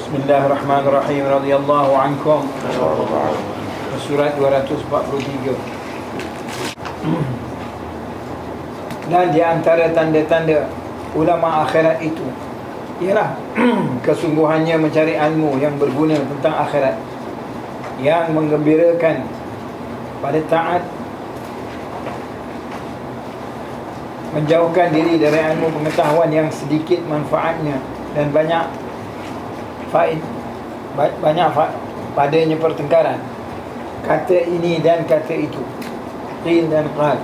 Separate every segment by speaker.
Speaker 1: Bismillahirrahmanirrahim. Radhiyallahu ankum. Surat 243. Dan di antara tanda-tanda ulama akhirat itu ialah kesungguhannya mencari ilmu yang berguna tentang akhirat, yang menggembirakan pada taat, menjauhkan diri dari ilmu pengetahuan yang sedikit manfaatnya dan banyak padanya pertengkaran, kata ini dan kata itu, qil dan qal.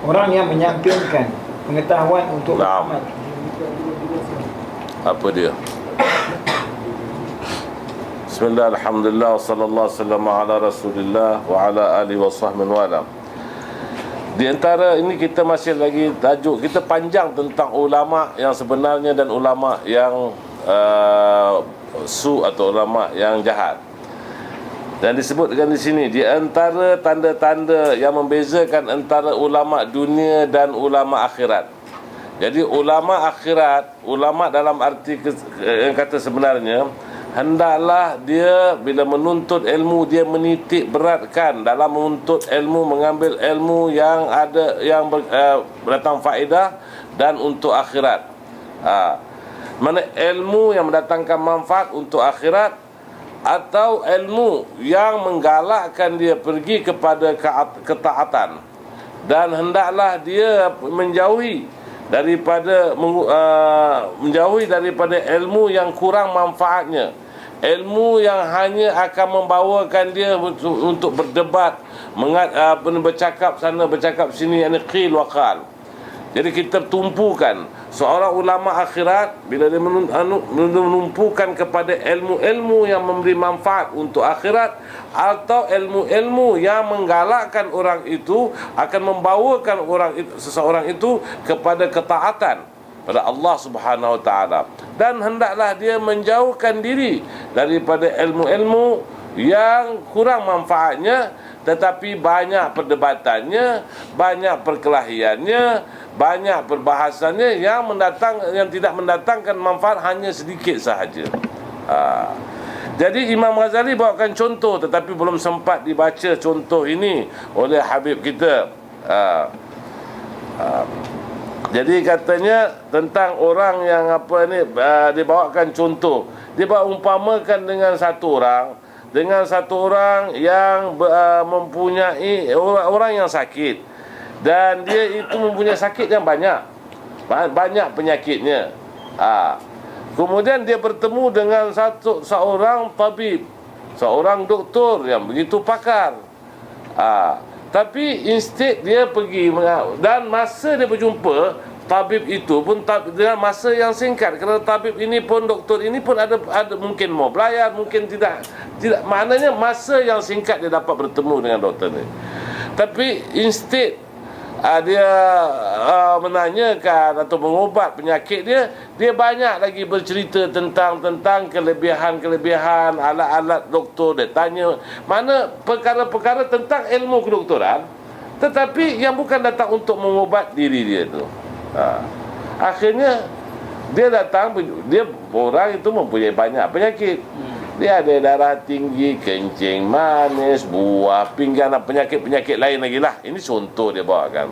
Speaker 1: Orang yang menyampingkan pengetahuan untuk beramal.
Speaker 2: Apa dia? Bismillah, alhamdulillah, sallallahu alaihi wasallam ala rasulillah wa ala alihi wa sahbihi wa alam. Di antara ini kita masih lagi tajuk kita panjang tentang ulama yang sebenarnya dan ulama yang atau ulama yang jahat. Dan disebutkan di sini di antara tanda-tanda yang membezakan antara ulama dunia dan ulama akhirat. Jadi ulama akhirat, ulama dalam arti yang kata sebenarnya, hendaklah dia bila menuntut ilmu dia menitik beratkan dalam menuntut ilmu, mengambil ilmu yang ada yang berdatang faedah dan untuk akhirat. Mana ilmu yang mendatangkan manfaat untuk akhirat atau ilmu yang menggalakkan dia pergi kepada ketaatan, dan hendaklah dia menjauhi daripada ilmu yang kurang manfaatnya, ilmu yang hanya akan membawakan dia untuk berdebat, bercakap sana bercakap sini, yang qil wa qal. Jadi kita tumpukan seorang ulama akhirat bila dia menumpukan kepada ilmu-ilmu yang memberi manfaat untuk akhirat, atau ilmu-ilmu yang menggalakkan orang itu, akan membawakan seseorang itu kepada ketaatan pada Allah Subhanahu wa taala. Dan hendaklah dia menjauhkan diri daripada ilmu-ilmu yang kurang manfaatnya, tetapi banyak perdebatannya, banyak perkelahiannya, banyak perbahasannya yang tidak mendatangkan manfaat, hanya sedikit sahaja. Jadi Imam Ghazali bawakan contoh, tetapi belum sempat dibaca contoh ini oleh Habib kita. Jadi katanya tentang orang yang dia bawakan contoh, dia umpamakan dengan satu orang yang mempunyai orang yang sakit, dan dia itu mempunyai sakit yang banyak penyakitnya. Kemudian dia bertemu dengan seorang tabib, seorang doktor yang begitu pakar. Tapi instead dia pergi, dan masa dia berjumpa tabib itu pun dengan masa yang singkat, kerana tabib ini pun, doktor ini pun ada mungkin mau belayar, mungkin tidak, maknanya masa yang singkat dia dapat bertemu dengan doktor ni. Tapi instead dia menanyakan atau mengobat penyakit dia banyak lagi bercerita tentang kelebihan alat-alat doktor. Dia tanya mana perkara-perkara tentang ilmu kedoktoran, tetapi yang bukan datang untuk mengobat diri dia tu. Akhirnya dia datang, orang itu mempunyai banyak penyakit. Dia ada darah tinggi, kencing manis, buah pinggang, dan penyakit-penyakit lain lagi lah. Ini contoh dia bawakan.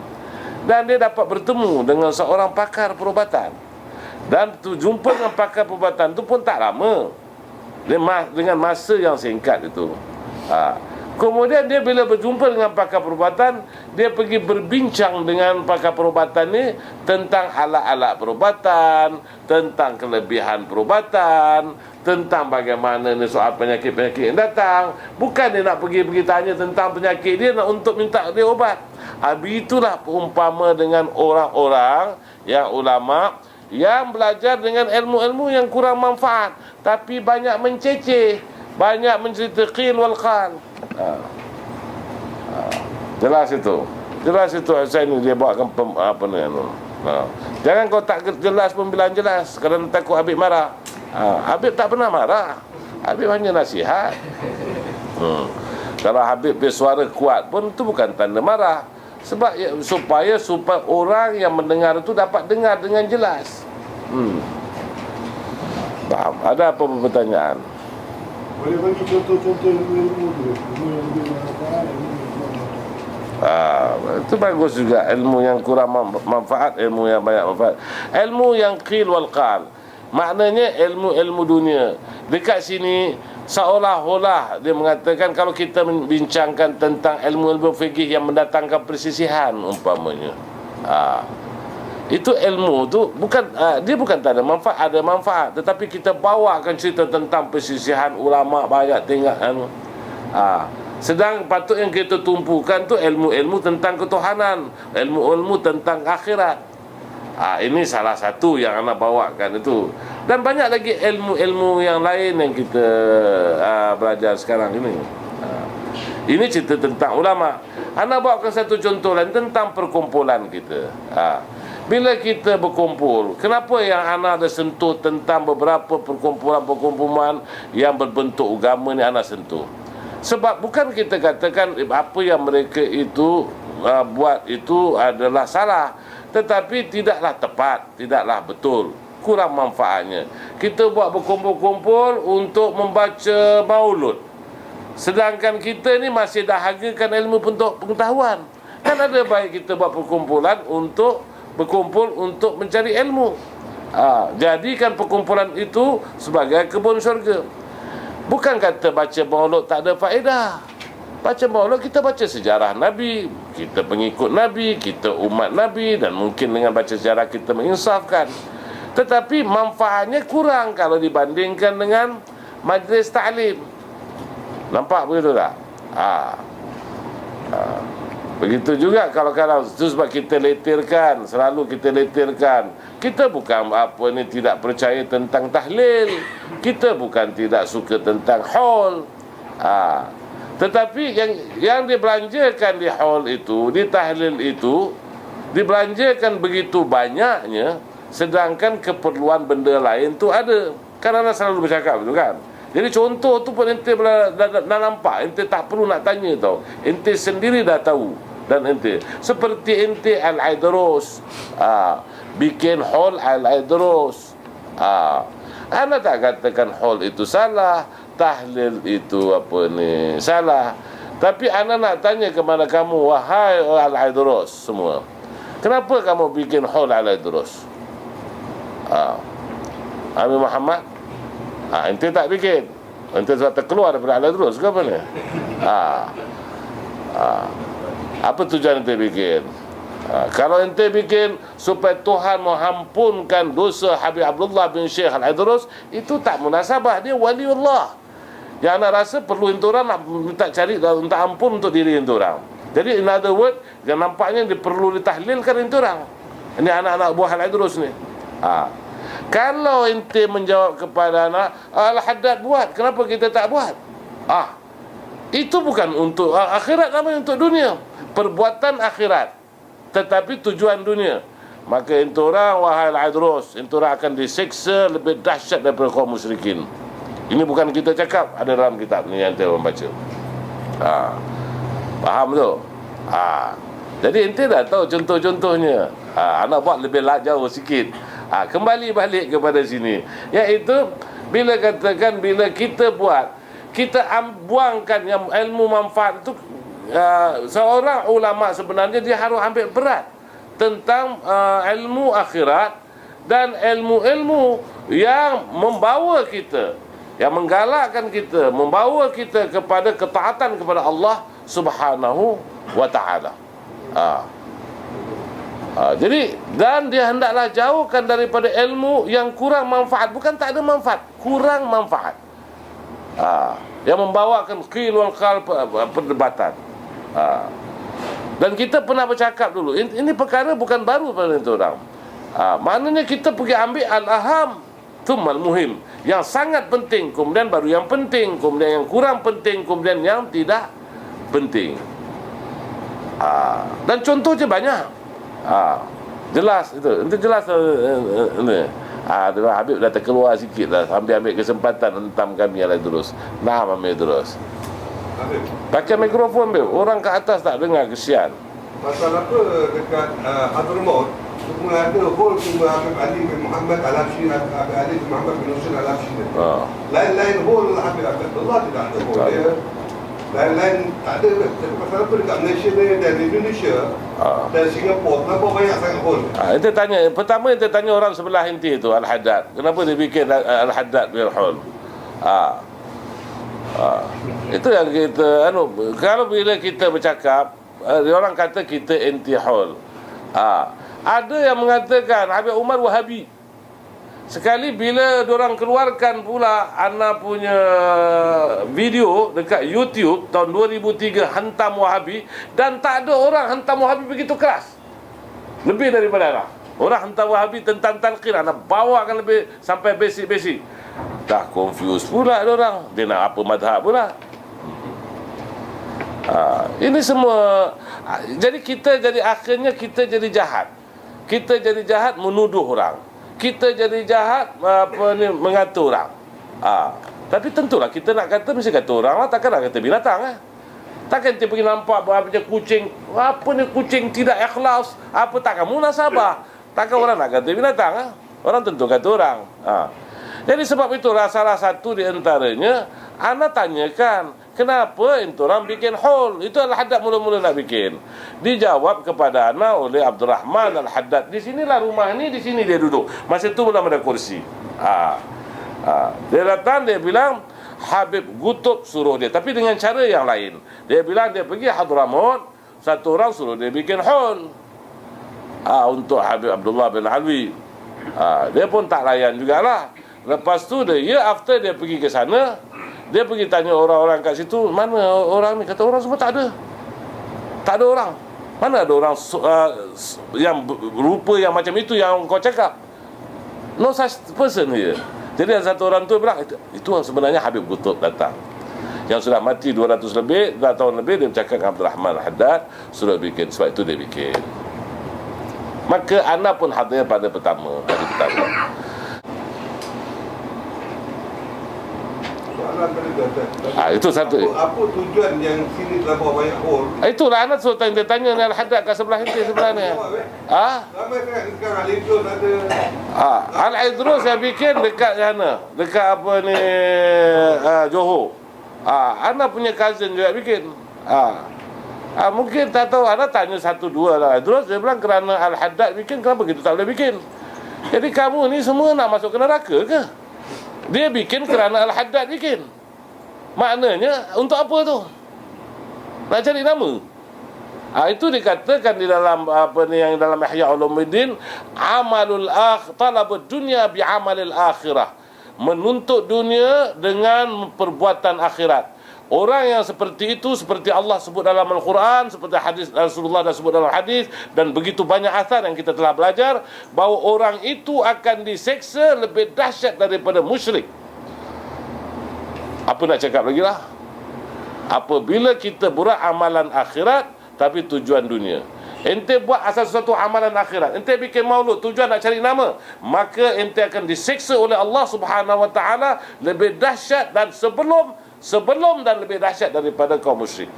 Speaker 2: Dan dia dapat bertemu dengan seorang pakar perubatan. Dan jumpa dengan pakar perubatan itu pun tak lama, dengan masa yang singkat itu. Kemudian dia bila berjumpa dengan pakar perubatan, dia pergi berbincang dengan pakar perubatan ni tentang alat-alat perubatan, tentang kelebihan perubatan, tentang bagaimana ni soal penyakit-penyakit yang datang. Bukan dia nak pergi tanya tentang penyakit dia, nak untuk minta dia ubat. Itulah umpama dengan orang-orang yang ulama yang belajar dengan ilmu-ilmu yang kurang manfaat, tapi banyak menceceh, banyak mencerita qil wal qal. Jelas itu saya ni dia bawakan jangan kau tak jelas pun bilang jelas, kerana takut Habib marah. Habib tak pernah marah, Habib hanya nasihat. Kalau Habib bersuara kuat pun itu bukan tanda marah, sebab supaya orang yang mendengar itu dapat dengar dengan jelas. Faham? Ada apa pertanyaan?
Speaker 3: Boleh bagi contoh-contoh ilmu tu? Ilmu yang lebih manfaat, ilmu yang kurang manfaat.
Speaker 2: Itu bagus juga. Ilmu yang kurang manfaat, ilmu yang banyak manfaat. Ilmu yang qil wal qal, maknanya ilmu-ilmu dunia. Dekat sini seolah-olah dia mengatakan kalau kita membincangkan tentang ilmu-ilmu fikih yang mendatangkan persisihan umpamanya, itu ilmu tu bukan dia bukan tak ada manfaat, ada manfaat, tetapi kita bawakan cerita tentang persisihan ulama banyak tengok sedang patut yang kita tumpukan tu ilmu-ilmu tentang ketuhanan, ilmu-ilmu tentang akhirat. Ini salah satu yang anak bawakan itu. Dan banyak lagi ilmu-ilmu yang lain yang kita belajar sekarang ini. Ini cerita tentang ulama. Anak bawakan satu contoh lain tentang perkumpulan kita. Bila kita berkumpul, kenapa yang anak ada sentuh tentang beberapa perkumpulan-perkumpulan yang berbentuk agama ni anak sentuh? Sebab bukan kita katakan apa yang mereka itu buat itu adalah salah, tetapi tidaklah tepat, tidaklah betul, kurang manfaatnya. Kita buat berkumpul-kumpul untuk membaca maulud, sedangkan kita ni masih dahagakan ilmu pengetahuan. Kan ada baik kita buat perkumpulan untuk berkumpul untuk mencari ilmu. Jadikan perkumpulan itu sebagai kebun syurga. Bukan kata baca maulud tak ada faedah. Baca maulud, kita baca sejarah Nabi, kita pengikut Nabi, kita umat Nabi, dan mungkin dengan baca sejarah kita menginsafkan. Tetapi manfaatnya kurang kalau dibandingkan dengan majlis ta'lim. Nampak begitu tak? Begitu juga kalau itu sebab kita letirkan, selalu kita letirkan. Kita bukan tidak percaya tentang tahlil, kita bukan tidak suka tentang haul, tetapi yang dibelanjakan di haul itu, di tahlil itu, dibelanjakan begitu banyaknya, sedangkan keperluan benda lain tu ada. Kan anak selalu bercakap betul kan? Jadi contoh tu pun ente dah nampak, ente tak perlu nak tanya tau. Ente sendiri dah tahu. Dan ente seperti ente Al-Aidrus, bikin hall Al-Aidrus. Anda tak katakan hall itu salah, tahlil itu salah. Tapi anda nak tanya kepada kamu, wahai Al-Aidrus semua, kenapa kamu bikin hall Al-Aidrus? Amir Muhammad, ente tak bikin, ente sebab terkeluar daripada Al-Aidrus ke apa ni? Apa tujuan ente bikin? Kalau ente bikin supaya Tuhan mengampunkan dosa Habib Abdullah bin Syekh Al-Aidrus, itu tak munasabah, dia wali Allah. Yang nak rasa perlu ente orang nak minta cari minta ampun untuk diri ente orang. Jadi in other word, yang nampaknya dia perlu ditahlilkan ente orang. Ini anak-anak buah Al-Aidrus ni. Kalau ente menjawab kepada anak, Al-Haddad buat, kenapa kita tak buat? Itu bukan untuk akhirat, namanya untuk dunia. Perbuatan akhirat tetapi tujuan dunia. Maka ente orang, wahai Al-Aidrus, ente orang akan disiksa lebih dahsyat daripada kaum musyrikin. Ini bukan kita cakap, ada dalam kitab ni yang ente orang baca. Faham tu? Jadi ente dah tahu contoh-contohnya. Anak buat lebih jauh sikit. Kembali balik kepada sini, iaitu bila katakan bila kita buat, kita buangkan yang ilmu manfaat itu. Seorang ulama sebenarnya dia harus ambil berat tentang ilmu akhirat dan ilmu-ilmu yang membawa kita, yang menggalakkan kita, membawa kita kepada ketaatan kepada Allah Subhanahu wa ta'ala. Jadi, dan dia hendaklah jauhkan daripada ilmu yang kurang manfaat. Bukan tak ada manfaat, kurang manfaat, yang membawakan qil wal qal, perdebatan. Dan kita pernah bercakap dulu, ini perkara bukan baru pada itu orang. Maknanya kita pergi ambil al-aham thummal muhim, yang sangat penting, kemudian baru yang penting, kemudian yang kurang penting, kemudian yang tidak penting. Dan contohnya banyak. Jelas itu. Itu jelas ini. Habib dah terkeluar sikit dah, ambil kesempatan hentam kami terus. Ambil terus. Pakai mikrofon, Beb. Orang kat atas tak dengar, kesian.
Speaker 4: Pasal apa dekat Hadramaut,
Speaker 3: Semua ada hol cuma Habib Ali bin Muhammad Al-Habsyi, Habib Ali bin Muhammad bin Husain Al-Habsyi. Lain-lain hol Habib Abdullah tidak ada hol dia. Lain-lain tak ada. Tapi pasal apa dekat Malaysia ni dan Indonesia dan Singapura kenapa banyak sangat hol?
Speaker 2: Kita tanya, pertama kita tanya orang sebelah inti itu Al-Haddad. Kenapa dia bikin Al-Haddad bil hol? Itu yang kita kalau bila kita bercakap orang kata kita anti hol. Ada yang mengatakan Habib Umar Wahabi. Sekali bila diorang keluarkan pula ana punya video dekat YouTube tahun 2003 hantam Wahabi, dan tak ada orang hantam Wahabi begitu keras. Lebih daripada ana. Orang hantam Wahabi tentang talqin, ana bawakan lebih sampai basic-basic. Dah confuse pula diorang. Dia nak apa madhab pula. Ini semua. Jadi akhirnya kita jadi jahat. Kita jadi jahat menuduh orang. Kita jadi jahat mengatur orang. Tapi tentulah kita nak kata mesti kata orang lah, takkan nak kata binatang lah. Takkan kita pergi nampak macam kucing, apa ni kucing tidak ikhlas, apa tak kamu nasabah. Takkan orang nak kata binatang lah. Orang tentu kata orang. Jadi sebab itu salah satu di antaranya ana tanyakan, kenapa orang bikin hol? Itu Al-Haddad mula-mula nak bikin. Dijawab kepada ana oleh Abdurrahman Al-Haddad. Di sinilah rumah ni, di sini dia duduk. Masa itu belum ada kursi. Dia datang, dia bilang Habib Qutb suruh dia, tapi dengan cara yang lain. Dia bilang dia pergi Hadramaut, satu orang suruh dia bikin hol untuk Habib Abdullah bin Alwi. Dia pun tak layan jugalah. Lepas tu after dia pergi ke sana, dia pergi tanya orang-orang kat situ, mana orang ni? Kata orang semua tak ada. Tak ada orang. Mana ada orang yang rupa yang macam itu yang kau cakap? No such person here. Jadi ada satu orang tu bilang, itu sebenarnya Habib Qutb datang. Yang sudah mati 200 tahun lebih, dia bercakap dengan Abdurrahman Al-Haddad, suruh bikin. Sebab itu dia bikin. Maka ana pun hadir pada hari pertama. Itu satu.
Speaker 3: Apa tujuan yang sini terlalu banyak hol?
Speaker 2: Itulah anak suruh tanya dengan Al-Haddad kat sebelah inti sebenarnya.
Speaker 3: Ramai kan sekarang Al-Idrus ada.
Speaker 2: Al-Idrus yang bikin dekat sana, dekat apa ni Johor. Anak punya cousin juga bikin. Mungkin tak tahu, anak tanya satu dua lah Idrus, dia bilang kerana Al-Haddad bikin, kenapa kita tak boleh bikin? Jadi kamu ni semua nak masuk ke neraka ke? Dia bikin kerana Al-Haddad bikin. Maknanya untuk apa tu? Nak cari nama. Itu dikatakan di dalam yang dalam Ihya Ulumuddin, talabud dunya bi amalil akhirah. Menuntut dunia dengan perbuatan akhirat. Orang yang seperti itu, seperti Allah sebut dalam Al-Quran, seperti hadis Rasulullah dah sebut dalam hadis, dan begitu banyak asar yang kita telah belajar, bahawa orang itu akan diseksa lebih dahsyat daripada musyrik. Apa nak cakap lagi lah? Apabila kita buat amalan akhirat tapi tujuan dunia. Ente buat asal sesuatu amalan akhirat, ente bikin maulud tujuan nak cari nama, maka ente akan diseksa oleh Allah Subhanahu Wa Taala lebih dahsyat dan sebelum dan lebih dahsyat daripada kaum musyrik.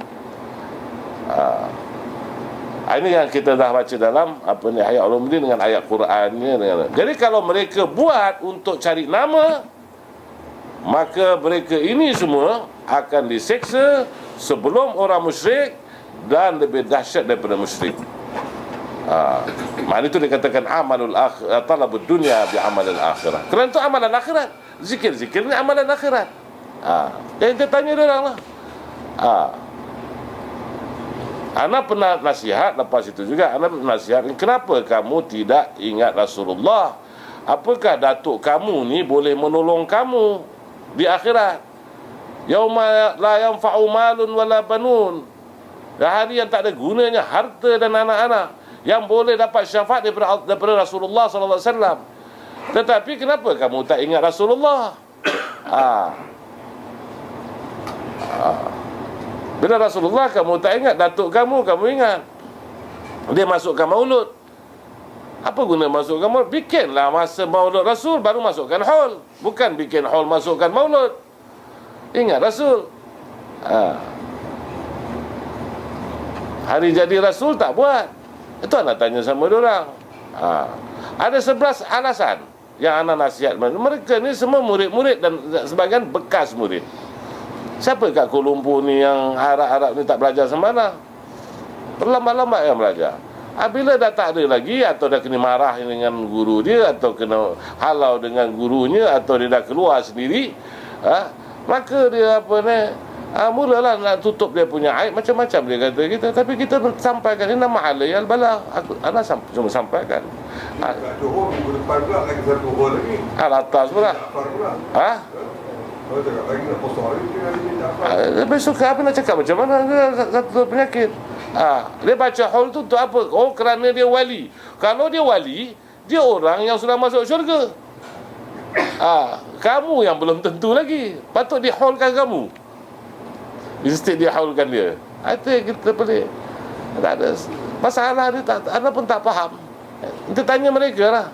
Speaker 2: Ini yang kita dah baca dalam Ihya Ulumuddin dengan ayat Qurannya. Jadi kalau mereka buat untuk cari nama, maka mereka ini semua akan diseksa sebelum orang musyrik dan lebih dahsyat daripada musyrik. Maknanya itu dikatakan talabud dunya bi amalil akhirah. Kerana itu amalan akhirat. Zikir ni amalan akhirat. Yang kita tanya dia orang lah. Ana pernah nasihat lepas itu juga. Ana nasihat, kenapa kamu tidak ingat Rasulullah? Apakah datuk kamu ni boleh menolong kamu di akhirat? Yauma la yanfa'u malun wala banun. Hari yang tak ada gunanya harta dan anak-anak, yang boleh dapat syafaat daripada Rasulullah sallallahu alaihi wasallam. Tetapi kenapa kamu tak ingat Rasulullah? Bila Rasulullah kamu tak ingat, datuk kamu ingat. Dia masukkan maulud. Apa guna masukkan maulud? Bikinlah masa maulud Rasul, baru masukkan hol. Bukan bikin hol masukkan maulud. Ingat Rasul. Hari jadi Rasul tak buat. Itu anak tanya sama diorang. Ada 11 alasan yang ana nasihat. Mereka ni semua murid-murid dan sebahagian bekas murid. Siapa kat Kuala Lumpur ni yang harap-harap ni tak belajar semana? Berlambat-lambat yang belajar. Bila dah tak ada lagi, atau dah kena marah dengan guru dia, atau kena halau dengan gurunya, atau dia dah keluar sendiri, maka dia mulalah nak tutup dia punya aib. Macam-macam dia kata kita. Tapi kita sampaikan, ini nama alayal bala. Ana cuma sampaikan.
Speaker 3: Kat Johor minggu depan pula lagi satu hol lagi.
Speaker 2: Atas pula.
Speaker 3: Jaafar pula. Kalau cakap lagi nak post hari ni hari ni Jaafar.
Speaker 2: Besok apa nak cakap macam mana? Satu penyakit. Dia baca hol tu untuk apa? Oh, kerana dia wali. Kalau dia wali, dia orang yang sudah masuk syurga. Kamu yang belum tentu lagi. Patut diholkan kamu. Instead dia haulkan dia. Itu yang kita pelik. Tak ada masalah dia, anda pun tak faham. Kita tanya mereka lah.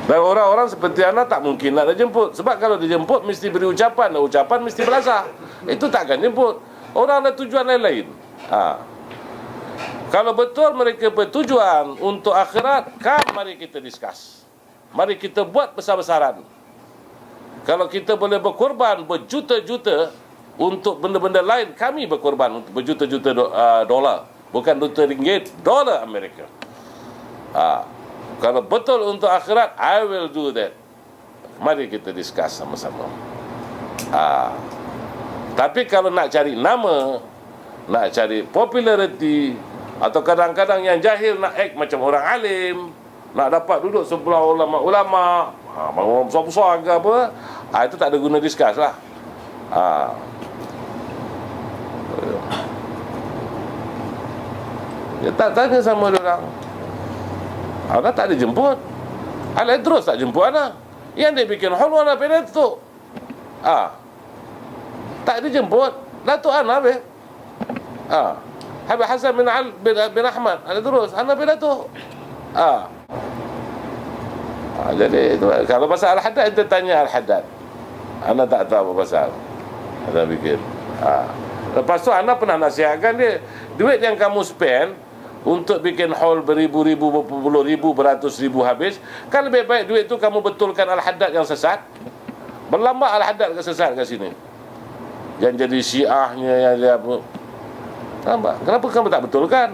Speaker 2: Dan orang-orang seperti anda tak mungkin nak jemput. Sebab kalau dia jemput mesti beri ucapan. Dan ucapan mesti belasah. Itu takkan jemput. Orang ada tujuan lain-lain. Kalau betul mereka bertujuan untuk akhirat, mari kita discuss. Mari kita buat besar-besaran. Kalau kita boleh berkorban berjuta-juta untuk benda-benda lain, kami berkorban untuk berjuta-juta dolar. Bukan juta ringgit, dolar Amerika. Kalau betul untuk akhirat, I will do that. Mari kita discuss sama-sama. Tapi kalau nak cari nama, nak cari populariti, atau kadang-kadang yang jahil nak act macam orang alim, nak dapat duduk sebelah ulama-ulama, orang besar-besar ke apa, itu tak ada guna discuss lah. Ya, tak tanya sama orang. Ana tak ada jemput. Ana terus tak jemput Ana. Yang dia bikin hal Ana pergi Datuk. Tak ada jemput. Datuk Ana be. Habib Hasan bin Ahmad. Ana terus Ana pergi Datuk. Jadi itu, kalau pasal Al-Haddad kita tanya Al-Haddad. Ana tak tahu apa pasal. Ana bikin. Lepas tu Ana pernah nasihatkan dia, duit yang kamu spend untuk bikin hall beribu-ribu, berpuluh ribu, beratus ribu habis, kan lebih baik duit tu kamu betulkan Al-Haddad yang sesat. Berlambat Al-Haddad ke sesat kat sini. Yang jadi syiahnya, yang dia apa. Kenapa kamu tak betulkan?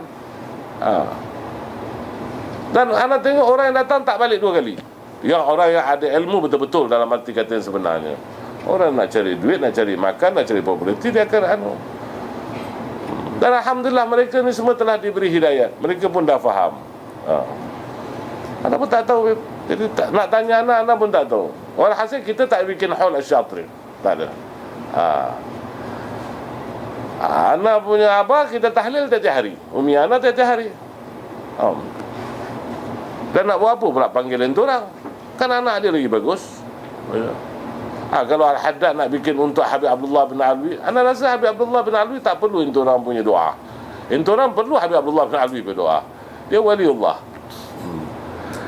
Speaker 2: Dan Ana tengok orang yang datang tak balik dua kali. Yang orang yang ada ilmu betul-betul dalam arti kata yang sebenarnya. Orang nak cari duit, nak cari makan, nak cari populariti, dia akan Dan alhamdulillah mereka ni semua telah diberi hidayat. Mereka pun dah faham. Ana pun tak tahu. Jadi nak tanya Ana pun tak tahu. Walhasil kita tak bikin haul asy-syatri. Tak ada. Ana punya apa, kita tahlil tiap hari. Umi Ana tiap hari. Dan nak buat apa pula panggilin tu orang? Kan anak dia lagi bagus. Kalau Al-Haddad nak bikin untuk Habib Abdullah bin Alwi, Ana rasa Habib Abdullah bin Alwi tak perlu itu orang punya doa. Itu orang perlu Habib Abdullah bin Alwi berdoa. Dia waliullah.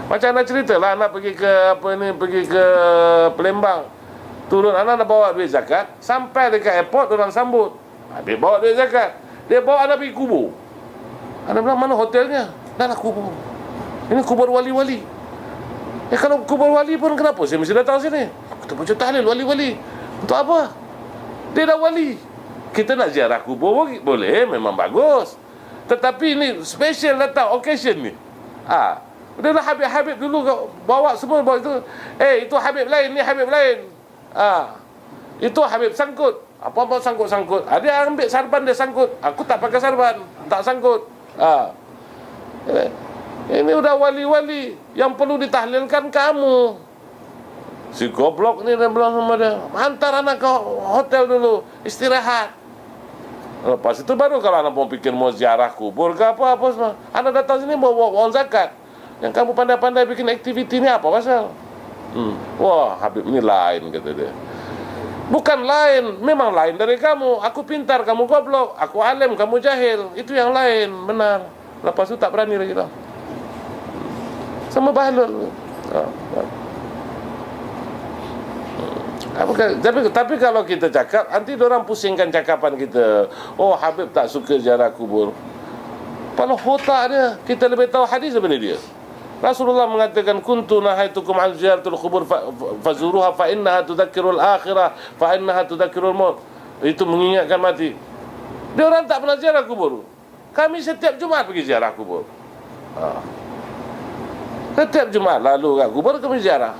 Speaker 2: Macam Ana ceritalah, Ana pergi ke pergi ke Palembang. Turun Ana nak bawa duit zakat, sampai dekat airport orang sambut. Habib bawa duit zakat. Dia bawa Ana pergi kubur. Ana bilang, mana hotelnya? Dah lah kubur. Ini kubur wali-wali. Kalau kubur wali pun kenapa saya mesti datang sini? Kita baca tahlil wali-wali. Untuk apa? Dia dah wali. Kita nak ziarah kubur boleh, memang bagus. Tetapi ini special datang occasion ni. Dia dah Habib-Habib dulu bawa semua bawa itu. Itu Habib lain, ni Habib lain. Itu Habib sangkut. Apa-apa sangkut-sangkut. Dia ambil sarban dia sangkut. Aku tak pakai sarban, tak sangkut. Ini udah wali-wali yang perlu ditahlilkan kamu. Si goblok ni dia bilang sama dia, hantar anak ke hotel dulu, istirahat. Lepas itu baru kalau anak mau pikir mau ziarah kubur ke apa-apa semua. Anak datang sini mau uang zakat. Yang kamu pandai-pandai bikin aktiviti ni apa pasal? Wah, Habib ni lain kata dia. Bukan lain, memang lain dari kamu. Aku pintar, kamu goblok. Aku alim, kamu jahil. Itu yang lain, benar. Lepas itu tak berani lagi dah. Sama bahlul. Tapi kalau kita cakap, nanti orang pusingkan cakapan kita. Oh, Habib tak suka ziarah kubur. Kalau otak dia, kita lebih tahu hadis daripada dia. Rasulullah mengatakan, kuntu nahaitukum an ziyaratul kubur fazuruha fa innaha tudzakkirul akhirah fa innaha tudzakkirul maut. Itu mengingatkan mati. Dia orang tak pernah ziarah kubur. Kami setiap Jumaat pergi ziarah kubur. Setiap Jumaat lalu kat kubur kami ziarah.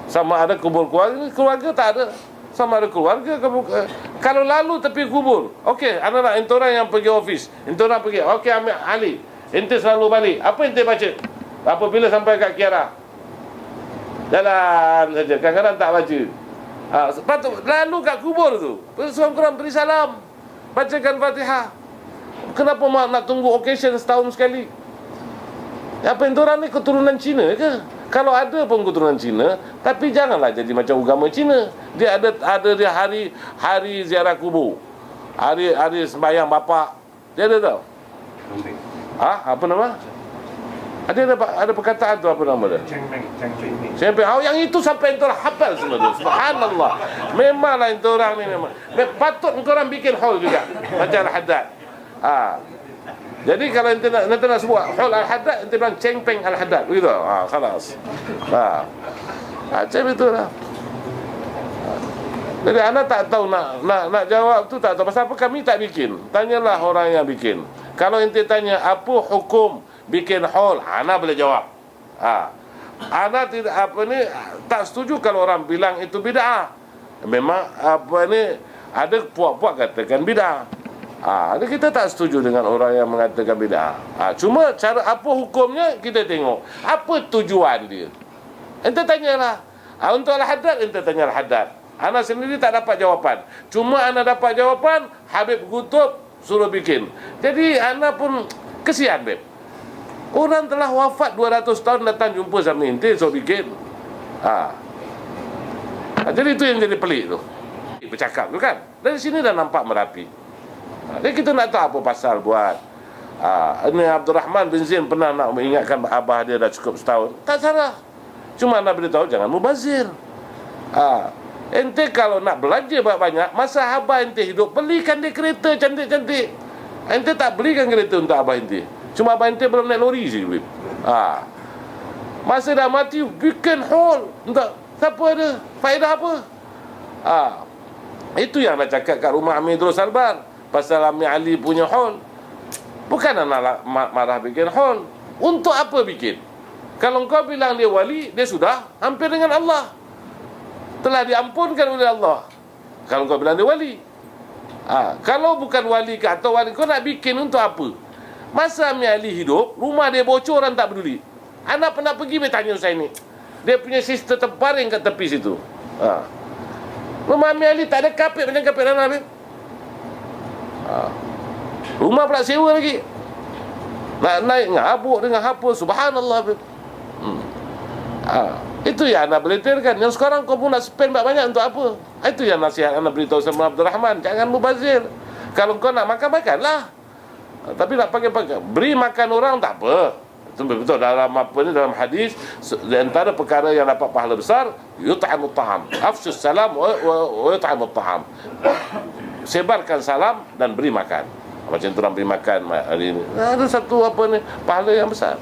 Speaker 2: Sama ada kubur keluarga tak ada. Sama ada keluarga kalau lalu tepi kubur. Okey, anak-anak ente orang yang pergi office, ente orang pergi. Okey, ambil Ali. Ente selalu balik. Apa ente baca? Apabila sampai kat Kiara. Jalan saja. Kadang-kadang tak baca. Patut lalu kat kubur tu. Suruh Quran beri salam. Bacakan Fatihah. Kenapa mak nak tunggu occasion setahun sekali? Apa ente orang ni keturunan Cina ke? Kalau ada pun keturunan Cina, tapi janganlah jadi macam agama Cina. Dia ada dia hari ziarah kubur. Hari sembahyang bapak. Dia ada tau. Apa nama? Ada perkataan tu apa nama dia? Cheng Peng. Yang itu sampai ente orang hafal semua tu. Subhanallah. Memanglah ente orang ni memang. Patut ente orang bikin haul juga. Macam Al-Haddad. Jadi kalau ente nak sebut Hul Al-Haddad, ente bilang Cheng Peng Al-Haddad. Begitu. Khalas. Macam itulah. Jadi anda tak tahu nak jawab tu tak tahu. Pasal apa kami tak bikin. Tanyalah orang yang bikin. Kalau ente tanya apa hukum bikin haul, ana boleh jawab. Ana tidak tak setuju kalau orang bilang itu bid'ah. Memang ada puak-puak katakan bid'ah. Kita tak setuju dengan orang yang mengatakan bid'ah. Cuma cara apa hukumnya kita tengok. Apa tujuan dia? Ente tanyalah. Untuk Al-Haddad ente tanya Al-Haddad. Ana sendiri tak dapat jawapan. Cuma ana dapat jawapan Habib Qutb suruh bikin. Jadi ana pun kesian Beb. Orang telah wafat 200 tahun datang jumpa sama ente suruh bikin. Jadi itu yang jadi pelik tu. Bercakap tu kan. Dari sini dah nampak merapi. Jadi kita nak tahu apa pasal buat. Ini Abdul Rahman bin Zain pernah nak mengingatkan abah dia dah cukup setahun. Tak salah. Cuma nak beritahu jangan mubazir. Ente kalau nak belanja banyak, masa abah ente hidup, belikan dia kereta cantik-cantik. Ente tak belikan kereta untuk abah ente. Cuma abah ente belum naik lori je. Masa dah mati, bikin hall. Untuk siapa ada? Faedah apa? Itu yang nak cakap kat rumah Amir Idrus Albar. Pasal Amir Ali punya hall. Bukan anak marah bikin hall. Untuk apa bikin? Kalau kau bilang dia wali, dia sudah hampir dengan Allah. Telah diampunkan oleh Allah. Kalau kau bilang dia wali. Kalau bukan wali ke atau wali, kau nak bikin untuk apa? Masa Amir Ali hidup, rumah dia bocor, orang tak peduli. Anak pernah pergi bertanya saya ni. Dia punya sister terbaring kat tepi situ. Rumah Amir Ali tak ada kapit macam kapit Rana Habib. Rumah pula sewa lagi. Nak naik ngabuk dengan apa? Subhanallah. Itu yang anda beletirkan. Yang sekarang kau pun nak spend banyak untuk apa? Itu yang nasihat anda beritahu sama Abdul Rahman. Jangan mubazir. Kalau kau nak makan, makanlah. Tapi nak pakai beri makan orang tak apa. Itu betul dalam apa ni, dalam hadis, di antara perkara yang dapat pahala besar, yut'amut ta'am. Afsus salam wa yut'amut ta'am. Sebarkan salam dan beri makan. Macam tu orang beri makan hari ini. Ada satu pahala yang besar.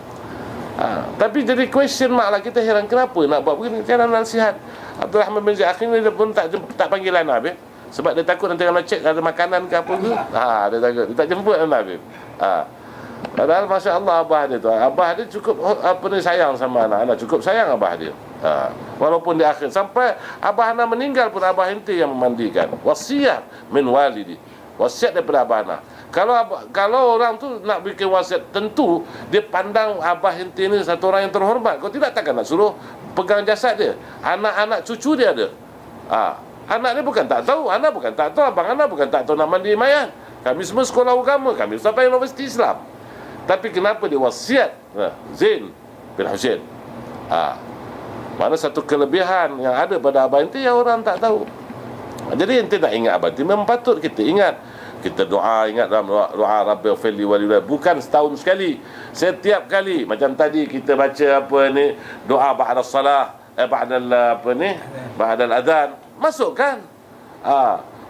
Speaker 2: Tapi jadi question mark lah. Kita heran kenapa nak buat begini. Jangan nasihat. Abdul Rahman bin Zaid akhirnya dia pun tak panggil anak Habib. Sebab dia takut nanti kalau cek ada makanan ke apa ke. Dia takut. Dia tak jemput anak Habib. Padahal Masya Allah abah dia tu. Abah dia cukup sayang sama anak. Cukup sayang abah dia. Walaupun di akhir sampai abah anak meninggal pun abah ente yang memandikan. Wasiat min walidi. Wasiat daripada abah anak. Kalau orang tu nak bikin wasiat, tentu dia pandang abah ente ni satu orang yang terhormat. Kau tidak takkan nak suruh pegang jasad dia. Anak-anak cucu dia ada. Anak dia bukan tak tahu. Anak bukan tak tahu. Abang anak bukan tak tahu nak mandi mayat. Kami semua sekolah agama. Kami sampai Universiti Islam. Tapi kenapa dia wasiat Zain bin Husain? Mana satu kelebihan yang ada pada abah ente yang orang tak tahu. Jadi ente nak ingat abah ente, memang patut kita ingat. Kita doa, ingat dalam doa Rabbi ghfirli wa li, bukan setahun sekali, setiap kali. Macam tadi kita baca doa ba'da salah, ba'da ba'da al-adhan. masukkan.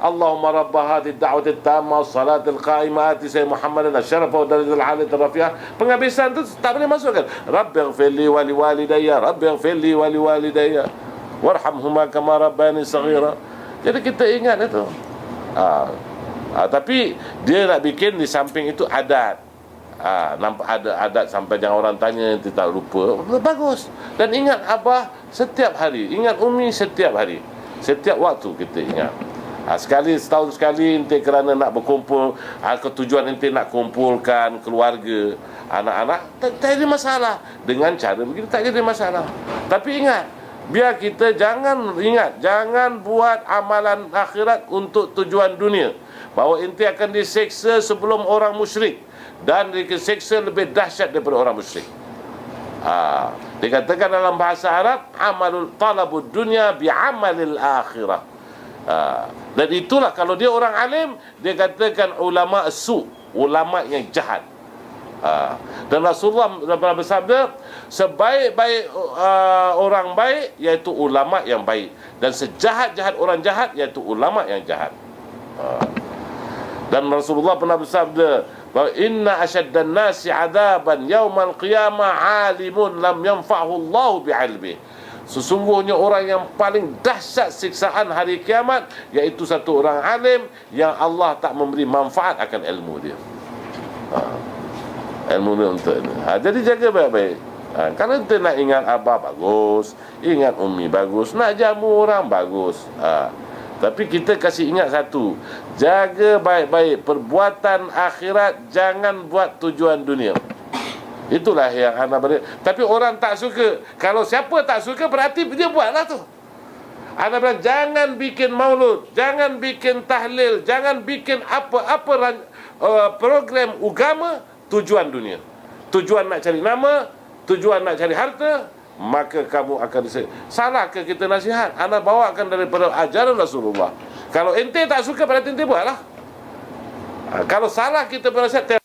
Speaker 2: Allahumma rabb hadhihi ad-da'wati at-tammah was-salati al-qa'imah ati sayyidina Muhammadan asy-syarafa wa darajatul 'aliyah ar-rafi'ah. Penghabisan tu tak boleh masukkan. Rabbighfirli wa liwalidayya, Rabbighfirli wa liwalidayya, warhamhuma kama rabbayani saghira. Jadi kita ingat itu. Tapi dia nak bikin di samping itu adat. Nampak ada adat sampai jangan orang tanya nanti tak lupa. Bagus. Dan ingat abah setiap hari, ingat umi setiap hari, setiap waktu kita ingat. Sekali setahun sekali ente kerana nak berkumpul, ketujuan ente nak kumpulkan keluarga, anak-anak, tak ada masalah. Dengan cara begitu tak ada masalah. Tapi ingat, biar kita jangan buat amalan akhirat untuk tujuan dunia. Bahawa ente akan diseksa sebelum orang musyrik, dan diseksa lebih dahsyat daripada orang musyrik. Dikatakan dalam bahasa Arab, amalul talabud dunya bi'amalil akhirah. Dan itulah kalau dia orang alim, dia katakan ulama su, ulama yang jahat. Dan Rasulullah bersabda, sebaik-baik orang baik iaitu ulama yang baik, dan sejahat-jahat orang jahat iaitu ulama yang jahat. Dan Rasulullah pernah bersabda bahawa inna asyaddan nasi adaban yaumal qiyamah alimun lam yanfa'hu Allah bi'ilmih. Sesungguhnya orang yang paling dahsyat siksaan hari kiamat iaitu satu orang alim yang Allah tak memberi manfaat akan ilmu dia. Ilmu dia untuk ini. Jadi jaga baik-baik. Kalau kita nak ingat abah bagus, ingat umi bagus, nak jamu orang bagus. Tapi kita kasih ingat satu, jaga baik-baik perbuatan akhirat, jangan buat tujuan dunia. Itulah yang anda beri. Tapi orang tak suka. Kalau siapa tak suka berarti dia buatlah tu. Anda bilang jangan bikin maulud, jangan bikin tahlil, jangan bikin apa-apa program agama tujuan dunia. Tujuan nak cari nama, tujuan nak cari harta, maka kamu akan salah ke kita nasihat. Anda bawakan daripada ajaran Rasulullah. Kalau ente tak suka berarti ente buatlah. Kalau salah kita bernasihat,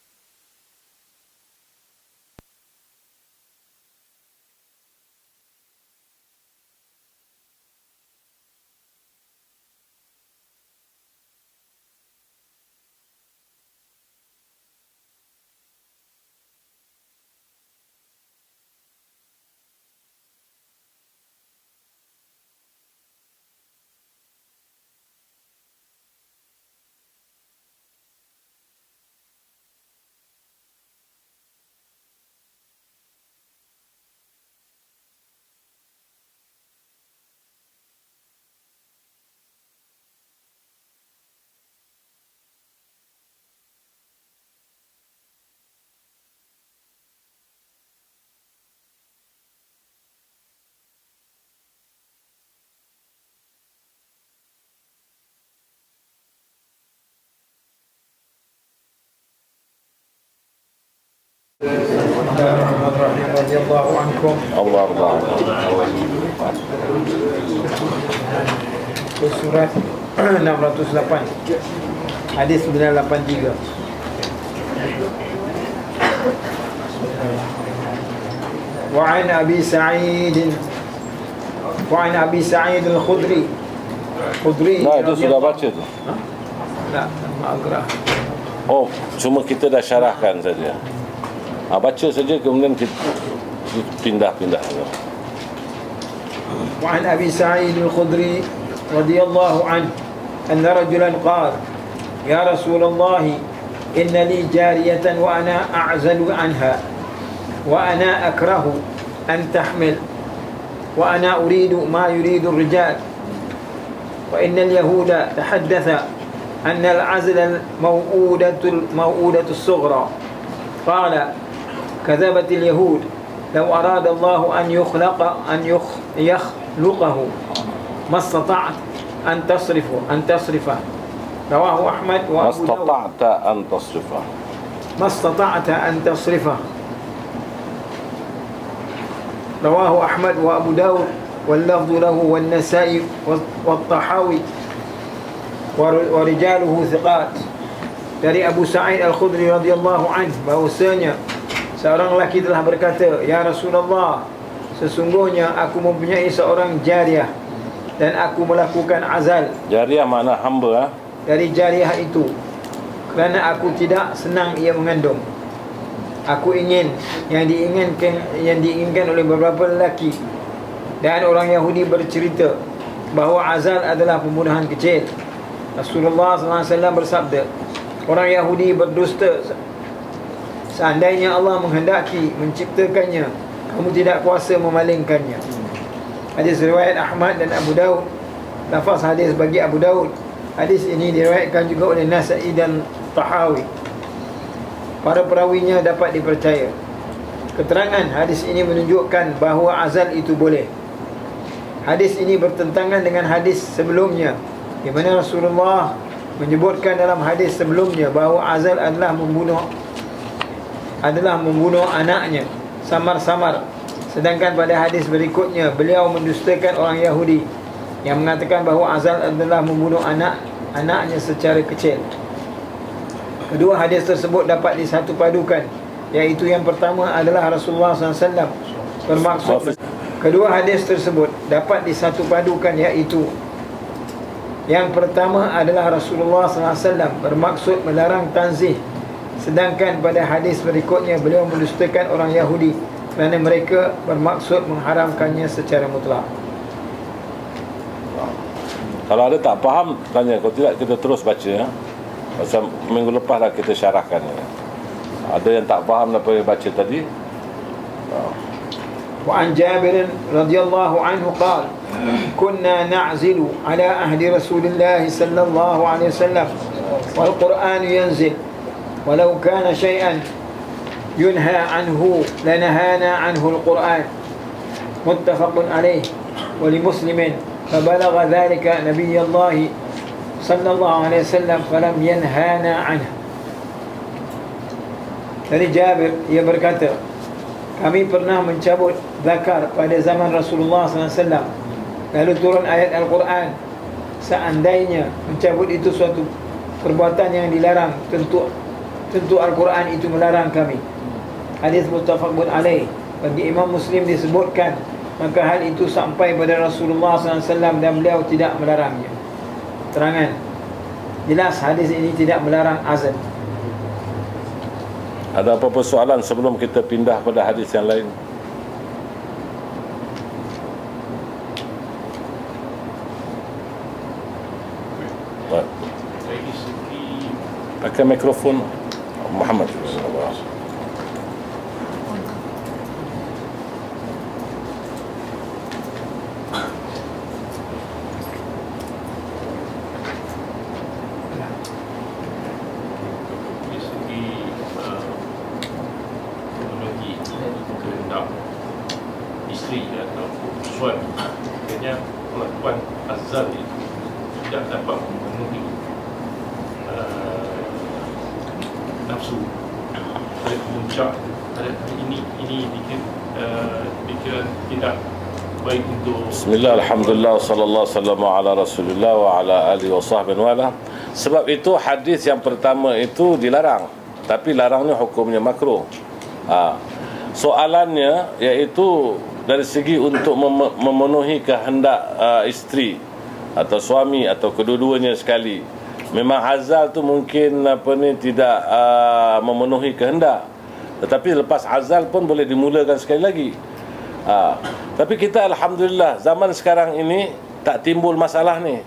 Speaker 1: Bismillahirrahmanirrahim. Radhiyallahu ankum.
Speaker 2: Allah.
Speaker 1: Surat 608, hadis 983. Wa an Abi Sa'id al-Khudri.
Speaker 2: Nah, itu sudah baca tu.
Speaker 1: Tak, agrah.
Speaker 2: Oh, cuma kita dah syarahkan saja. Baca saja kemudian kita pindah-pindah.
Speaker 1: وعن أبي سعيد الخدري رضي الله عنه أن رجلا قال يا رسول الله إن لي جارية وأنا أعزل عنها وأنا أكره أن تحمل وأنا أريد ما يريد الرجال وإن اليهود تحدث أن العزل الموؤودة الصغرى. قال كذبت اليهود لو أراد الله أن يخلقه ما استطعت أن تصرفه. رواه أحمد وأبو داود. ما استطعت أن تصرفه. رواه أحمد وأبو داود واللفظ له والنسائي والطحاوي ورجاله ثقات. Dari Abu Sa'id Al-Khudri radhiyallahu anhu bahwasanya seorang lelaki telah berkata, ya Rasulullah, sesungguhnya aku mempunyai seorang jariah dan aku melakukan azal
Speaker 2: Jariah makna hamba
Speaker 1: dari jariah itu, kerana aku tidak senang ia mengandung. Aku ingin yang diinginkan oleh beberapa lelaki. Dan orang Yahudi bercerita bahawa azal adalah pembunuhan kecil. Rasulullah SAW bersabda, orang Yahudi berdusta. Seandainya Allah menghendaki menciptakannya, kamu tidak kuasa memalingkannya. Hadis riwayat Ahmad dan Abu Daud. Lafaz hadis bagi Abu Daud. Hadis ini diriwayatkan juga oleh Nasa'i dan Tahawi. Para perawinya dapat dipercaya. Keterangan hadis ini menunjukkan bahawa azal itu boleh. Hadis ini bertentangan dengan hadis sebelumnya, di mana Rasulullah menyebutkan dalam hadis sebelumnya bahawa azal adalah membunuh anaknya samar-samar. Sedangkan pada hadis berikutnya beliau mendustakan orang Yahudi yang mengatakan bahawa azal adalah membunuh anaknya secara kecil. Kedua hadis tersebut dapat disatupadukan, iaitu yang pertama adalah Rasulullah SAW bermaksud. Kedua hadis tersebut dapat disatupadukan, iaitu yang pertama adalah Rasulullah SAW bermaksud melarang tanzih. Sedangkan pada hadis berikutnya beliau mendustakan orang Yahudi kerana mereka bermaksud mengharamkannya secara mutlak.
Speaker 2: Kalau ada tak faham, tanya. Kalau tidak, kita terus baca ya. Pasal minggu lepas dah kita syarahkan ya. Ada yang tak faham apa yang baca tadi.
Speaker 1: وعن جابر رضي الله عنه قال كنا نعزل على عهد رسول الله صلى الله عليه وسلم والقرآن ينزل ولو كان شيئا ينهى عنه لنهانا عنه القرآن متفق عليه ولمسلم فبلغ ذلك نبي الله صلى الله عليه وسلم فلم ينهانا عنه. Dari Jabir, ia berkata, kami pernah mencabut zakar pada zaman Rasulullah SAW. Lalu turun ayat Al-Quran. Seandainya mencabut itu suatu perbuatan yang dilarang, tentu Al-Quran itu melarang kami. Hadis muttafaqun alaih. Bagi Imam Muslim disebutkan, maka hal itu sampai pada Rasulullah SAW dan beliau tidak melarangnya. Terangan, jelas hadis ini tidak melarang azan.
Speaker 2: Ada apa-apa soalan sebelum kita pindah pada hadis yang lain? Pakai mikrofon Muhammad.
Speaker 4: Isteri atau suami, akhirnya melakukan azal itu tidak dapat memenuhi nafsu pada puncak pada ini dikira tidak baik untuk.
Speaker 2: Bismillah, alhamdulillah, sallallahu wasallam ala rasulillah wa ala alihi wa sahbihi wala. Sebab itu hadis yang pertama itu dilarang, tapi larangnya hukumnya makruh. Soalannya iaitu dari segi untuk memenuhi kehendak isteri atau suami atau kedua-duanya sekali. Memang azal tu mungkin tidak memenuhi kehendak, tetapi lepas azal pun boleh dimulakan sekali lagi. Tapi kita alhamdulillah zaman sekarang ini tak timbul masalah ni.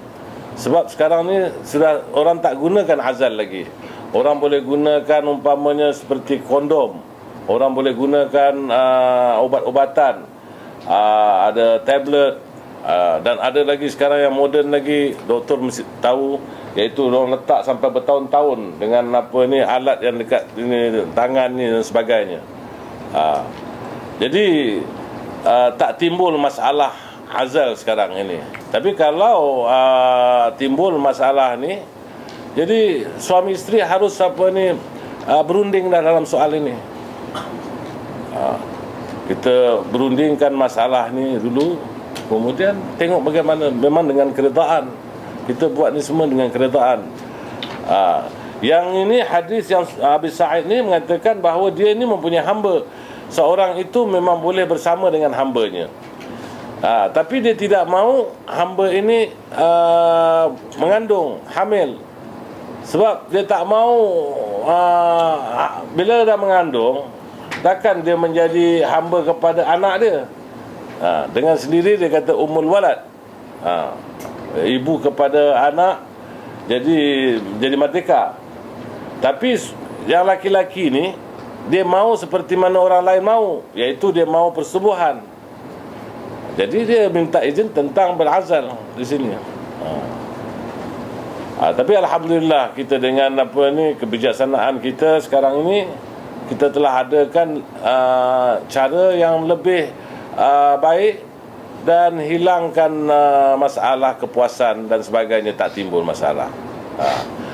Speaker 2: Sebab sekarang ni sudah orang tak gunakan azal lagi. Orang boleh gunakan umpamanya seperti kondom. Orang boleh gunakan obat-obatan. Ada tablet, dan ada lagi sekarang yang moden lagi, doktor mesti tahu, iaitu orang letak sampai bertahun-tahun dengan alat yang dekat ini, tangan ni dan sebagainya. Jadi tak timbul masalah azal sekarang ini. Tapi kalau timbul masalah ni, jadi suami isteri harus berunding dalam soal ini. Kita berundingkan masalah ni dulu, kemudian tengok bagaimana. Memang dengan keredaan. Kita buat ni semua dengan keredaan. Yang ini hadis yang Abi Sa'id ni mengatakan bahawa dia ni mempunyai hamba. Seorang itu memang boleh bersama dengan hambanya. Tapi dia tidak mau hamba ini mengandung, hamil. Sebab dia tak mau bila dah mengandung, takkan dia menjadi hamba kepada anak dia. Dengan sendiri dia kata ummul walad. Ibu kepada anak jadi merdeka. Tapi yang laki-laki ni dia mau seperti mana orang lain mau, iaitu dia mau persubuhan. Jadi dia minta izin tentang berazal di sini. Tapi alhamdulillah kita dengan kebijaksanaan kita sekarang ini, kita telah adakan cara yang lebih baik dan hilangkan masalah kepuasan dan sebagainya, tak timbul masalah.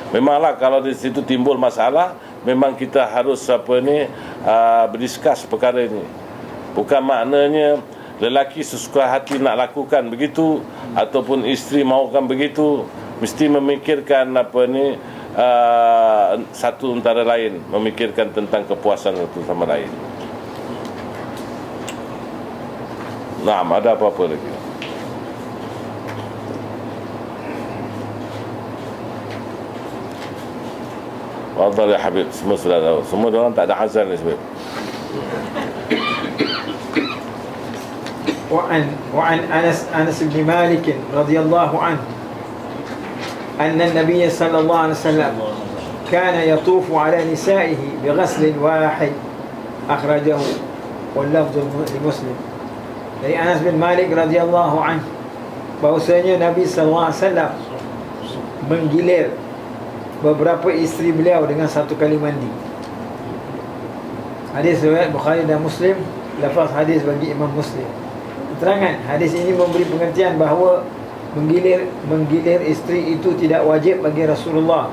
Speaker 2: Memanglah kalau di situ timbul masalah, memang kita harus berdiskus perkara ini. Bukan maknanya lelaki sesuka hati nak lakukan begitu ataupun isteri mahukan begitu, mesti memikirkan satu antara lain, memikirkan tentang kepuasan satu sama lain. Ada apa-apa lagi? Fadhal ya Habib, semua sudah tahu. Semua orang tak ada azan ni sebab.
Speaker 1: وعن أنس بن مالك رضي الله عنه أن النبي صلى الله عليه وسلم كان يطوف على نسائه بغسل واحد أخرجه واللفظ لمسلم. Dari Anas bin Malik radhiyallahu anhu bahwasanya Nabi sallallahu alaihi wasallam menggilir beberapa isteri beliau dengan satu kali mandi. Hadis riwayat Bukhari dan Muslim, lafaz hadis bagi Imam Muslim. Keterangan hadis ini memberi pengertian bahawa menggilir isteri itu tidak wajib bagi Rasulullah.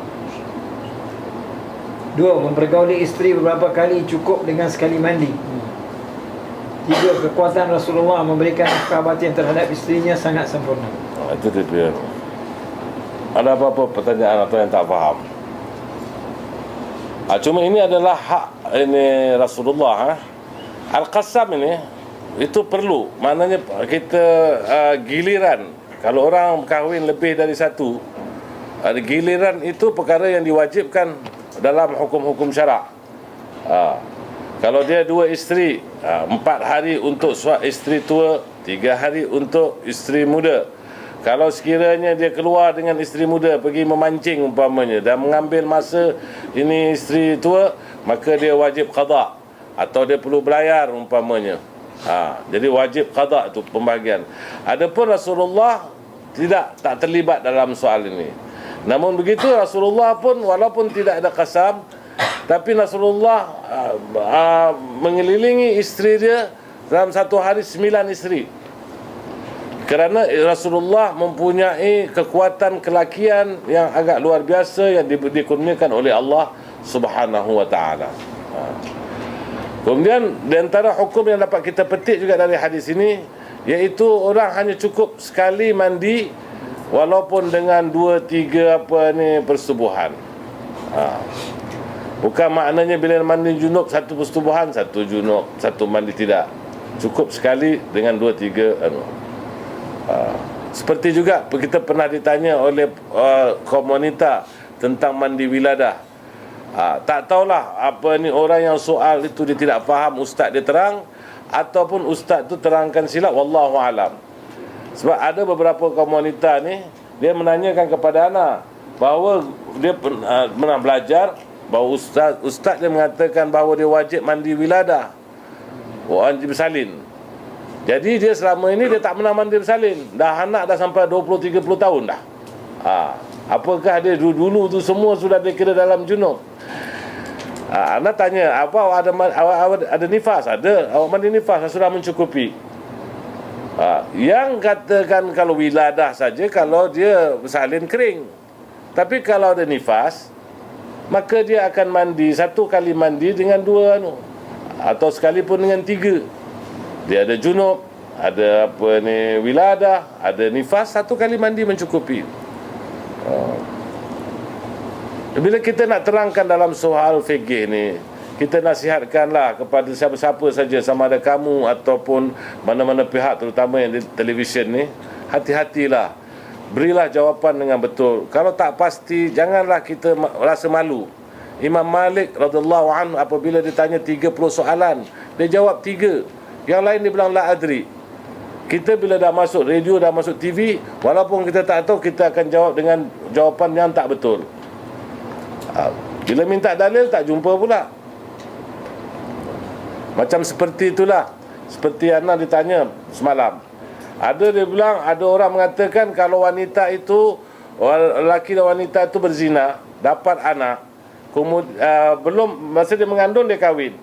Speaker 1: 2. Mempergauli isteri beberapa kali cukup dengan sekali mandi. 3. Kekuatan Rasulullah memberikan nafkah batin terhadap isterinya sangat sempurna.
Speaker 2: Itu dia. Ada apa-apa pertanyaan atau yang tak faham? Cuma ini adalah hak ini Rasulullah. Al-Qassam ini itu perlu. Maknanya kita giliran. Kalau orang kahwin lebih dari satu, giliran itu perkara yang diwajibkan dalam hukum-hukum syarak. Kalau dia 2 isteri, 4 hari untuk isteri tua, 3 hari untuk isteri muda. Kalau sekiranya dia keluar dengan isteri muda pergi memancing umpamanya dan mengambil masa ini isteri tua, maka dia wajib qada atau dia perlu belayar umpamanya. Jadi wajib qada itu pembahagian. Adapun Rasulullah tak terlibat dalam soal ini. Namun begitu Rasulullah pun walaupun tidak ada qasam, tapi Rasulullah mengelilingi isteri dia dalam satu hari 9 isteri. Kerana Rasulullah mempunyai kekuatan kelakian yang agak luar biasa yang dikurniakan oleh Allah Subhanahu wa taala. Kemudian di antara hukum yang dapat kita petik juga dari hadis ini, iaitu orang hanya cukup sekali mandi walaupun dengan 2-3 persubuhan. Bukan maknanya bila mandi junub satu persubuhan, satu junub, satu mandi, tidak. Cukup sekali dengan 2-3 seperti juga kita pernah ditanya oleh kaum wanita tentang mandi wiladah. Tak tahulah apa ni orang yang soal itu dia tidak faham, ustaz dia terang ataupun ustaz tu terangkan silap, wallahu alam. Sebab ada beberapa kaum wanita ni dia menanyakan kepada anak bahawa dia pernah belajar bahawa ustaz dia mengatakan bahawa dia wajib mandi wiladah, wajib bersalin. Jadi dia selama ini dia tak pernah mandi bersalin. Dah anak dah sampai 20-30 tahun dah. Apakah dia dulu tu semua sudah dikira dalam junub? Anak tanya, apa awak ada nifas? Ada. Awak mandi nifas sudah mencukupi. Yang katakan kalau wiladah saja kalau dia bersalin kering. Tapi kalau ada nifas, maka dia akan mandi satu kali mandi dengan 2 atau sekalipun dengan 3. Dia ada junub, ada wiladah, ada nifas, satu kali mandi mencukupi. Bila kita nak terangkan dalam soal fikih ni, kita nasihatkanlah kepada siapa-siapa saja, sama ada kamu ataupun mana-mana pihak, terutama yang di televisyen ni, hati-hatilah, berilah jawapan dengan betul. Kalau tak pasti, janganlah kita rasa malu. Imam Malik radhiyallahu anhu apabila ditanya 30 soalan, dia jawab 3. Yang lain dia bilang la adri. Kita bila dah masuk radio, dah masuk TV, walaupun kita tak tahu, kita akan jawab dengan jawapan yang tak betul. Bila minta dalil, tak jumpa pula. Macam seperti itulah, seperti Ana ditanya semalam. Ada dia bilang, ada orang mengatakan kalau wanita itu, lelaki dan wanita itu berzina, dapat anak, belum, masa dia mengandung dia kahwin.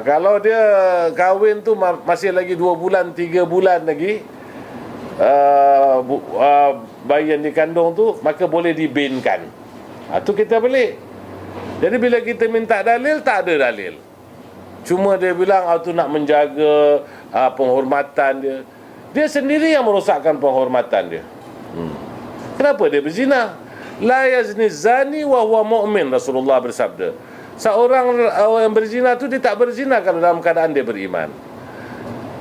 Speaker 2: Kalau dia kahwin tu masih lagi 2 bulan, 3 bulan lagi, bayi yang dikandung tu, maka boleh dibinkan. Tu kita balik. Jadi bila kita minta dalil, tak ada dalil. Cuma dia bilang tu nak menjaga penghormatan dia. Dia sendiri yang merosakkan penghormatan dia. Kenapa dia berzina? La yazni zani wa huwa mu'min, Rasulullah bersabda. Seorang yang berzina tu, dia tak berzina kalau dalam keadaan dia beriman.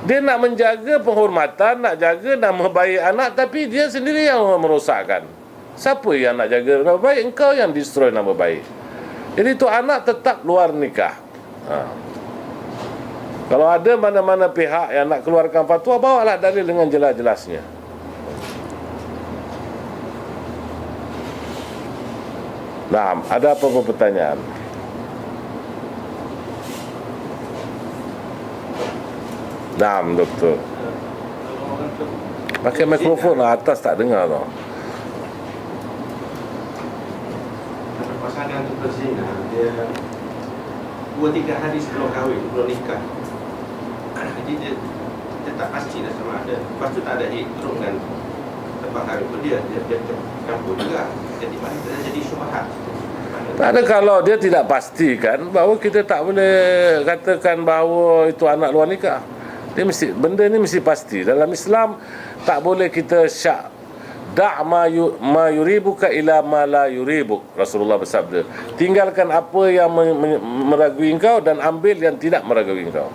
Speaker 2: Dia nak menjaga penghormatan, nak jaga nama baik anak, tapi dia sendiri yang merosakkan. Siapa yang nak jaga nama baik? Engkau yang destroy nama baik. Jadi tu anak tetap luar nikah. Kalau ada mana-mana pihak yang nak keluarkan fatwa, bawalah dalil dengan jelas-jelasnya. Nah, ada apa-apa pertanyaan? Naam, doktor. Pakai mikrofon lah, atas tak dengar tau.
Speaker 5: Pasangan tu berzina, dia 2-3 hari sebelum kahwin, sebelum nikah. Jadi dia tak pasti dah sama ada. Lepas tu tak ada terung kan tempat kahwin pun dia campur juga. Jadi mana jadi syubhat.
Speaker 2: Tak ada, kalau dia tidak pastikan, bahawa kita tak boleh katakan bahawa itu anak luar nikah. Dia mesti, benda ni mesti pasti. Dalam Islam tak boleh kita syak. Da' ma yuribuka ila ma la yuribuk, Rasulullah bersabda. Tinggalkan apa yang meragui engkau dan ambil yang tidak meragui engkau.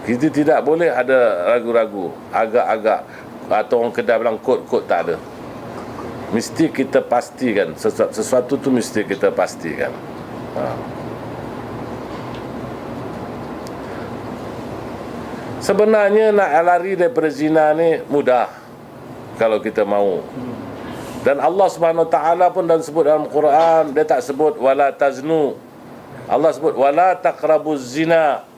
Speaker 2: Kita tidak boleh ada ragu-ragu, agak-agak, atau orang Kedah bilang kot-kot, tak ada. Mesti kita pastikan sesuatu tu, mesti kita pastikan. Sebenarnya nak lari daripada zina ni mudah kalau kita mahu. Dan Allah Subhanahu Wa Taala pun dan sebut dalam Quran, dia tak sebut wala taznu. Allah sebut wala taqrabuz zina.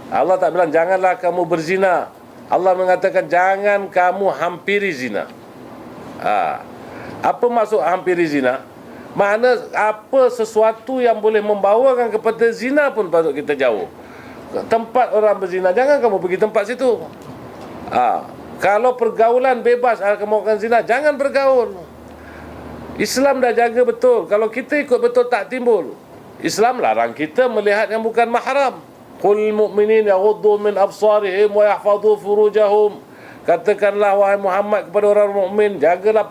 Speaker 2: Allah tak bilang janganlah kamu berzina. Allah mengatakan jangan kamu hampiri zina. Apa maksud hampiri zina? Makna apa sesuatu yang boleh membawakan kepada zina pun patut kita jauh. Tempat orang berzina, jangan kamu pergi tempat situ. Kalau pergaulan bebas kamu akan zina, jangan bergaul. Islam dah jaga betul. Kalau kita ikut betul, tak timbul. Islam larang kita melihat yang bukan mahram. Qul mu'minin yaghuddu min absarihim wa yahfadhu furujahum. Katakanlah wahai Muhammad kepada orang mukmin, jagalah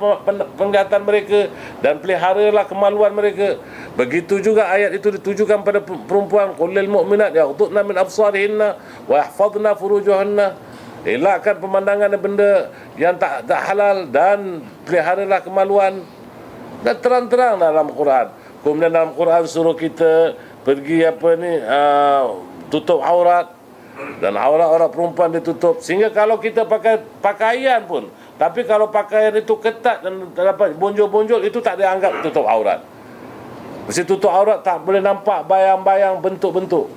Speaker 2: penglihatan mereka dan peliharalah kemaluan mereka. Begitu juga ayat itu ditujukan pada perempuan, qul lil mu'minat yaghuddna min absarihinna wa yahfadhna furujuhunna. Elakkan pemandangan benda yang tak halal dan peliharalah kemaluan. Dan terang-terang dalam Quran. Kemudian dalam Quran suruh kita pergi tutup aurat. Dan aurat-aurat perempuan ditutup. Sehingga kalau kita pakai pakaian pun, tapi kalau pakaian itu ketat dan dapat bonjol-bonjol, itu tak dianggap tutup aurat. Mesti tutup aurat tak boleh nampak bayang-bayang, bentuk-bentuk.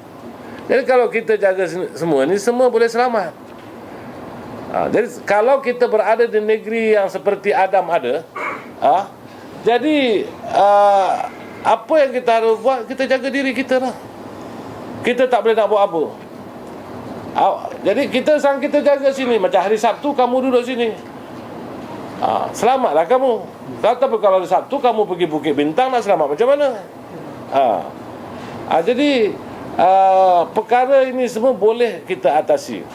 Speaker 2: Jadi kalau kita jaga semua ni, semua boleh selamat. Jadi kalau kita berada di negeri yang seperti Adam ada, jadi apa yang kita harus buat, kita jaga diri kita lah. Kita tak boleh nak buat apa. Jadi kita jaga sini. Macam hari Sabtu kamu duduk sini, selamatlah kamu. Tapi kalau hari Sabtu kamu pergi Bukit Bintang, nak selamat macam mana? Jadi perkara ini semua boleh kita atasi.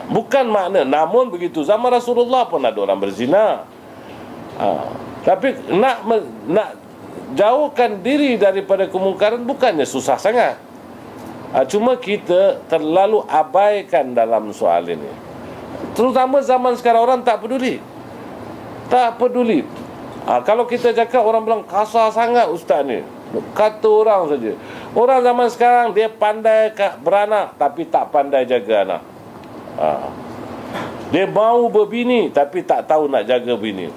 Speaker 2: Bukan makna, namun begitu zaman Rasulullah pun ada orang berzina. Tapi nak jauhkan diri daripada kemungkaran bukannya susah sangat. Cuma kita terlalu abaikan dalam soal ini. Terutama zaman sekarang, orang tak peduli. Tak peduli. Kalau kita cakap, orang bilang kasar sangat ustaz ni. Kata orang saja. Orang zaman sekarang dia pandai beranak tapi tak pandai jaga anak. Dia mahu berbini tapi tak tahu nak jaga bini.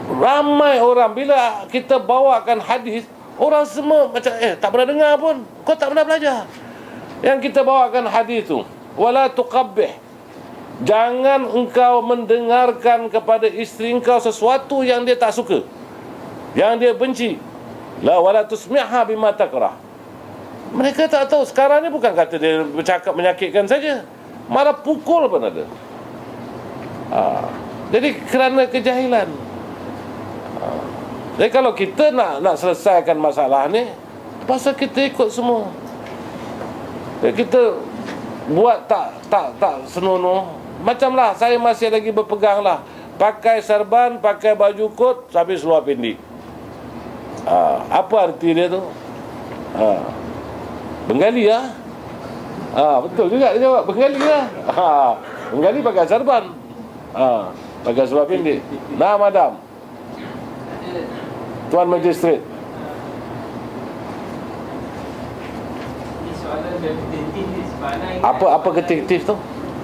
Speaker 2: Ramai orang bila kita bawakan hadis, orang semua macam tak pernah dengar pun. Kau tak pernah belajar. Yang kita bawakan hadis tu, wala tuqabbih. Jangan engkau mendengarkan kepada isteri engkau sesuatu yang dia tak suka, yang dia benci. La wala tusmi'ha bima takrah. Mereka tak tahu. Sekarang ni bukan kata dia bercakap menyakitkan saja, marah pukul pun ada. Jadi kerana kejahilan. Jadi kalau kita nak selesaikan masalah ni, pasal kita ikut semua. Jadi kita buat tak senonoh. Macamlah saya masih lagi berpegang lah, pakai serban, pakai baju kot sampai seluar pendek. Apa arti dia tu? Bengali lah. Betul juga dia jawab, Bengali lah. Bengali pakai serban, pakai seluar pendek. Nah madam, Tuan Magistrat. Apa detektif tu?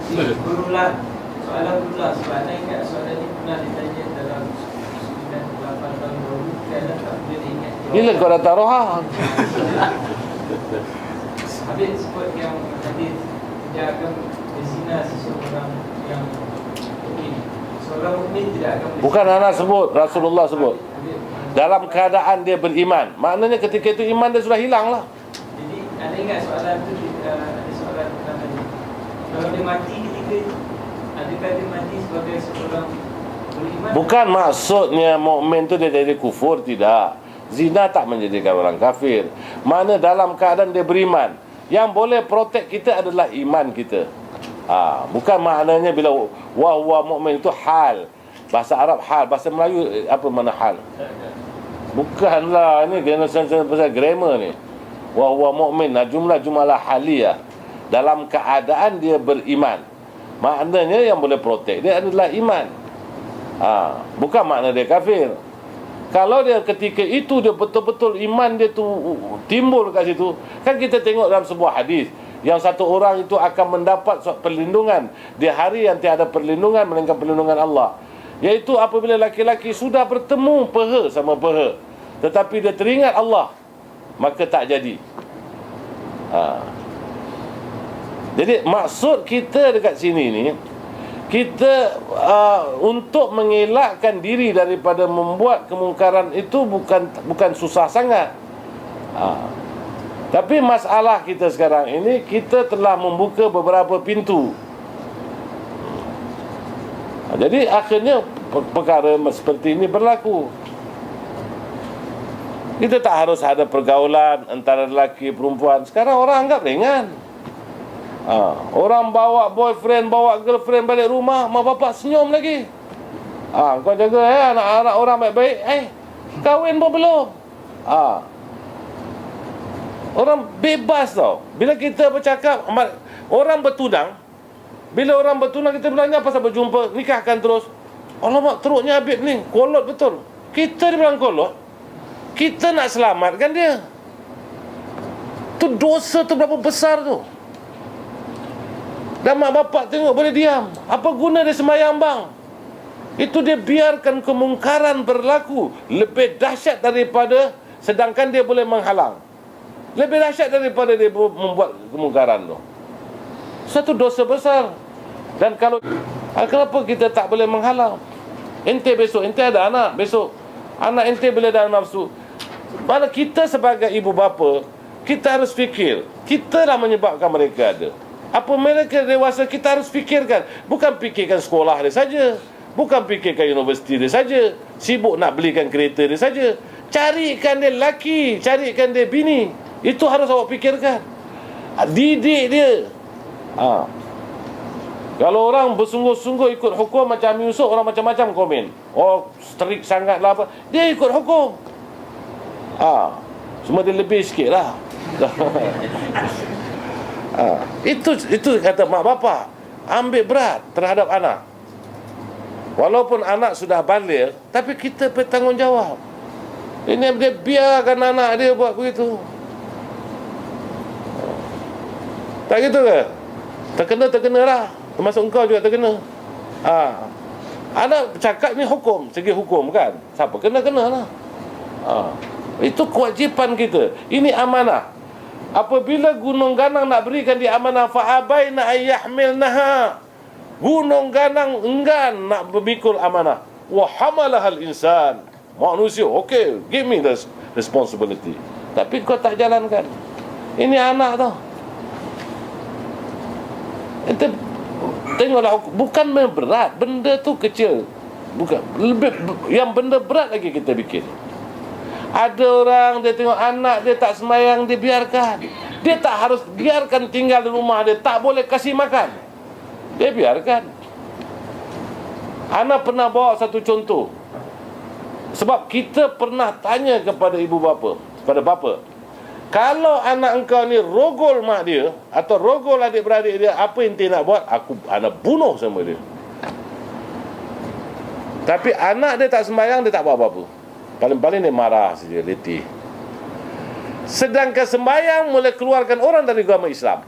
Speaker 6: Berulang soalan sebab anda ingat soalan ni pernah ditanya dalam 98 tahun dahulu. Anda tak boleh ingat
Speaker 2: Bila kau datang Roha?
Speaker 6: Habis sebut yang hadis tidak akan berzina seseorang yang mukmin. Seorang mukmin tidak akan berzina.
Speaker 2: Bukan anak sebut, Rasulullah sebut. Dalam keadaan dia beriman. Maknanya ketika itu iman dia sudah hilang lah.
Speaker 6: Jadi anda ingat soalan tu, ada soalan namanya, kalau dia mati ketika itu, adakah dia mati sebagai seorang beriman?
Speaker 2: Bukan maksudnya mukmin tu dia jadi kufur, tidak. Zina tak menjadikan orang kafir. Mana dalam keadaan dia beriman. Yang boleh protek kita adalah iman kita. Bukan maknanya bila wa mukmin itu hal. Bahasa Arab hal, bahasa Melayu apa mana hal? Bukanlah, ini kena pasal grammar ni. Wa mukmin, jumlah haliyah. Dalam keadaan dia beriman. Maknanya yang boleh protek dia adalah iman. Bukan makna dia kafir. Kalau dia ketika itu dia betul-betul iman dia tu timbul kat situ, kan kita tengok dalam sebuah hadis yang satu orang itu akan mendapat perlindungan di hari yang tiada perlindungan melainkan perlindungan Allah, iaitu apabila laki-laki sudah bertemu peha sama peha tetapi dia teringat Allah, maka tak jadi. Jadi maksud kita dekat sini ni, kita untuk mengelakkan diri daripada membuat kemungkaran itu bukan susah sangat. Tapi masalah kita sekarang ini, kita telah membuka beberapa pintu. Jadi akhirnya perkara seperti ini berlaku. Kita tak harus ada pergaulan antara lelaki perempuan. Sekarang orang anggap ringan. Orang bawa boyfriend, bawa girlfriend balik rumah, mak bapak senyum lagi. Kau jaga anak-anak orang baik-baik. Kahwin pun belum. Orang bebas tau. Bila kita bercakap, orang bertunang, bila orang bertunang kita bilangnya pasal berjumpa, nikahkan terus. Alamak, teruknya Habib ni, kolot betul. Kita dibilang kolot, kita nak selamatkan dia. Tu dosa tu berapa besar tu. Dan mak bapak tengok boleh diam. Apa guna dia sembahyang bang? Itu dia biarkan kemungkaran berlaku. Lebih dahsyat daripada, sedangkan dia boleh menghalang. Lebih dahsyat daripada dia membuat kemungkaran tu. Satu dosa besar. Dan kalau kenapa kita tak boleh menghalang? Ente besok, ente ada anak besok, anak ente bila dah nafsu. Mana kita sebagai ibu bapa, kita harus fikir, kita lah menyebabkan mereka ada. Apa mereka dewasa, kita harus fikirkan. Bukan fikirkan sekolah dia saja, bukan fikirkan universiti dia saja, sibuk nak belikan kereta dia saja. Carikan dia laki, carikan dia bini. Itu harus awak fikirkan. Didik dia. Kalau orang bersungguh-sungguh ikut hukum macam Yusuf, orang macam-macam komen. Strict sangat lah apa. Dia ikut hukum. Cuma dia lebih sikit lah. Itu kata mak bapak, ambil berat terhadap anak. Walaupun anak sudah balik, tapi kita bertanggungjawab. Ini dia biarkan anak dia buat begitu. Tak gitu ke? Terkena lah. Termasuk engkau juga terkena. Anak cakap ni hukum, segi hukum kan. Siapa kena lah. Itu kewajipan kita. Ini amanah. Apabila gunung ganang nak berikan dia amanah, fa'abaina ayyahmilnaha. Gunung ganang enggan nak bermikul amanah. Wa hamalahal insan. Manusia, okay, give me the responsibility. Tapi kau tak jalankan. Ini anak tau. Itu tengoklah, bukan berat, benda tu kecil. Bukan, lebih yang benda berat lagi kita bikin. Ada orang dia tengok anak dia tak sembahyang, dia biarkan. Dia tak harus biarkan tinggal di rumah dia, tak boleh kasih makan, dia biarkan. Ana pernah bawa satu contoh. Sebab kita pernah tanya kepada ibu bapa, kepada bapa, kalau anak engkau ni rogol mak dia atau rogol adik-beradik dia, apa yang dia nak buat? Ana bunuh sama dia. Tapi anak dia tak sembahyang, dia tak buat apa-apa. Paling-paling dia marah saja, letih. Sedangkan sembahyang boleh keluarkan orang dari agama Islam.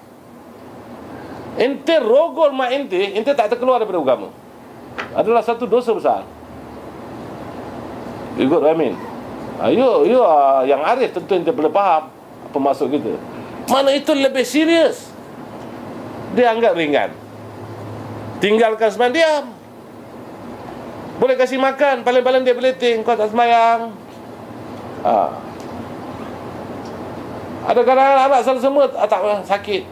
Speaker 2: Ente rogol mak ente tak terkeluar daripada agama. Adalah satu dosa besar. You got what I mean? You yang arif tentu ente boleh faham apa maksud kita. Mana itu lebih serius. Dia anggap ringan. Tinggalkan sembahyang, diam. Boleh kasih makan, paling-paling dia beleting, kau tak sembahyang. Ada kadang-kadang anak selalu semua tak sakit.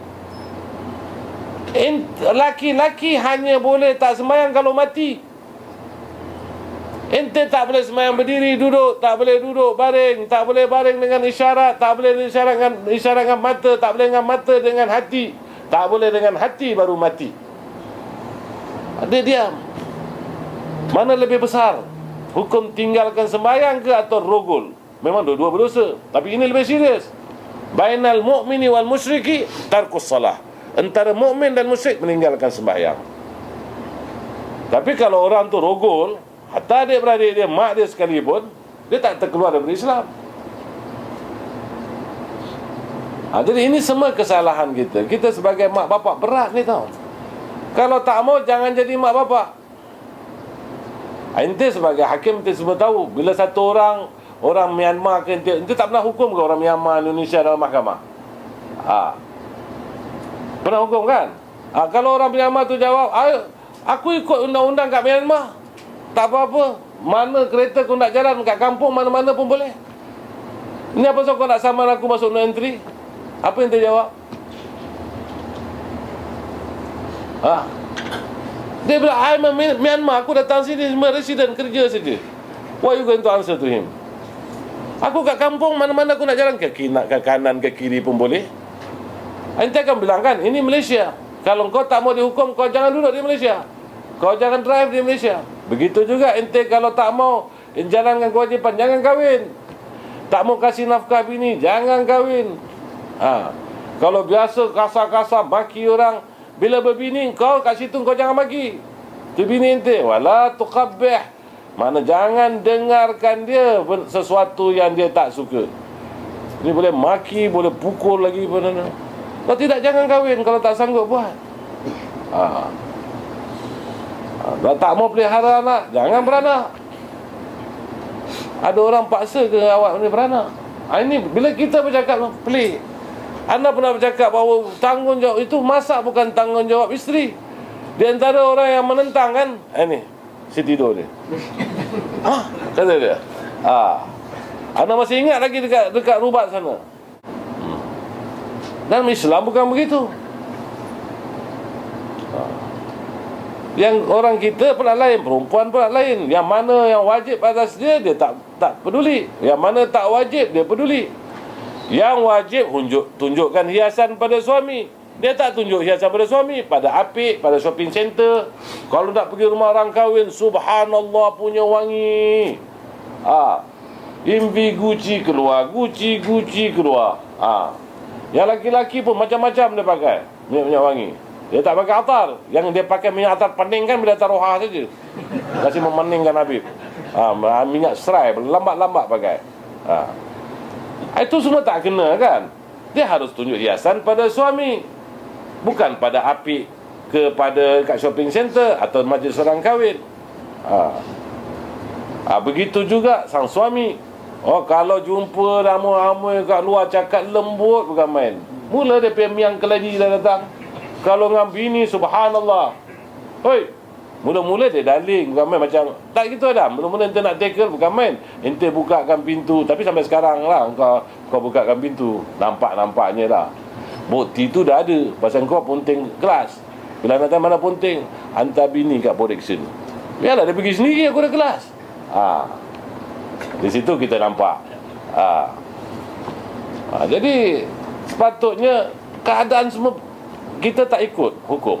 Speaker 2: Laki-laki hanya boleh tak sembahyang kalau mati. Ente tak boleh sembahyang berdiri, duduk, tak boleh duduk baring, tak boleh baring dengan isyarat, tak boleh isyarat dengan mata, tak boleh dengan mata dengan hati, tak boleh dengan hati baru mati. Dia diam. Mana lebih besar, hukum tinggalkan sembahyang ke atau rogol? Memang dua-dua berdosa, tapi ini lebih serius. Bainal mu'mini wal musyriki tarkus salah. Antara mukmin dan musyrik meninggalkan sembahyang. Tapi kalau orang tu rogol, hatta adik-beradik dia, mak dia sekalipun, dia tak terkeluar daripada Islam. Jadi ini semua kesalahan kita. Kita sebagai mak bapak berat ni tau. Kalau tak mau, jangan jadi mak bapak. Ente sebagai hakim, ente semua tahu, bila satu orang Myanmar ke, ente tak pernah hukum ke orang Myanmar Indonesia dalam mahkamah? Pernah hukum kan? Kalau orang Myanmar tu jawab, aku ikut undang-undang kat Myanmar, tak apa-apa. Mana kereta kau nak jalan kat kampung, mana-mana pun boleh. Ini apa sebab kau nak saman aku masuk no entry? Apa yang dia jawab? Dia bilang, I'm a Myanmar, aku datang sini cuma resident, kerja saja. What are you going to answer to him? Aku kat kampung, mana-mana aku nak jalan, ke kanan, ke kiri pun boleh. Ente akan bilang kan, ini Malaysia. Kalau kau tak mau dihukum, kau jangan duduk di Malaysia, kau jangan drive di Malaysia. Begitu juga ente kalau tak mau jalankan kewajipan, jangan kahwin. Tak mau kasih nafkah bini, jangan kahwin. Kalau biasa kasar-kasar maki orang, bila berbini kau kat situ, kau jangan maki. Tu bini ente, wala tuqabbih. Mana jangan dengarkan dia sesuatu yang dia tak suka. Ini boleh maki, boleh pukul lagi. Kalau tidak, jangan kahwin kalau tak sanggup buat. Kalau tak mau pelihara anak, jangan beranak. Ada orang paksa ke awak ni beranak? Ini bila kita bercakap pelik. Anda pernah bercakap bahawa tanggungjawab itu masak bukan tanggungjawab isteri. Di antara orang yang menentang kan, ini si tidur ni. Kata dia. Anda masih ingat lagi dekat Rubat sana. Dan Islam bukan begitu. Yang orang kita pula lain, perempuan pula lain. Yang mana yang wajib atas dia, dia tak peduli. Yang mana tak wajib, dia peduli. Yang wajib tunjukkan hiasan pada suami, dia tak tunjuk hiasan pada suami. Pada apik, pada shopping center. Kalau nak pergi rumah orang kahwin, subhanallah punya wangi. Imbi Gucci keluar, Gucci keluar. Yang laki-laki pun macam-macam dia pakai minyak wangi. Dia tak pakai atar. Yang dia pakai minyak atar pening kan bila taruhah saja. Kasih memeningkan Habib. Minyak serai lambat-lambat pakai. Itu semua tak kena kan. Dia harus tunjuk hiasan pada suami, bukan pada apik kepada kat shopping center atau majlis orang kahwin. Begitu juga sang suami. Kalau jumpa ramai-ramai kat luar cakap lembut bukan main. Mula dia pergi miang kelaji dah datang. Kalau dengan bini, subhanallah. Hoi, mula-mula dia daling bukan main macam tak gitu dah. Mula-mula ente nak tackle bukan main. Ente bukakan pintu, tapi sampai sekarang lah kau bukakan pintu. Nampak-nampaknya lah. Bukti tu dah ada. Pasal kau punting kelas. Bila nak tahu mana punting, hantar bini kat production. Biarlah dia pergi sendiri, aku dah kelas. Di situ kita nampak. Jadi sepatutnya keadaan semua kita tak ikut hukum.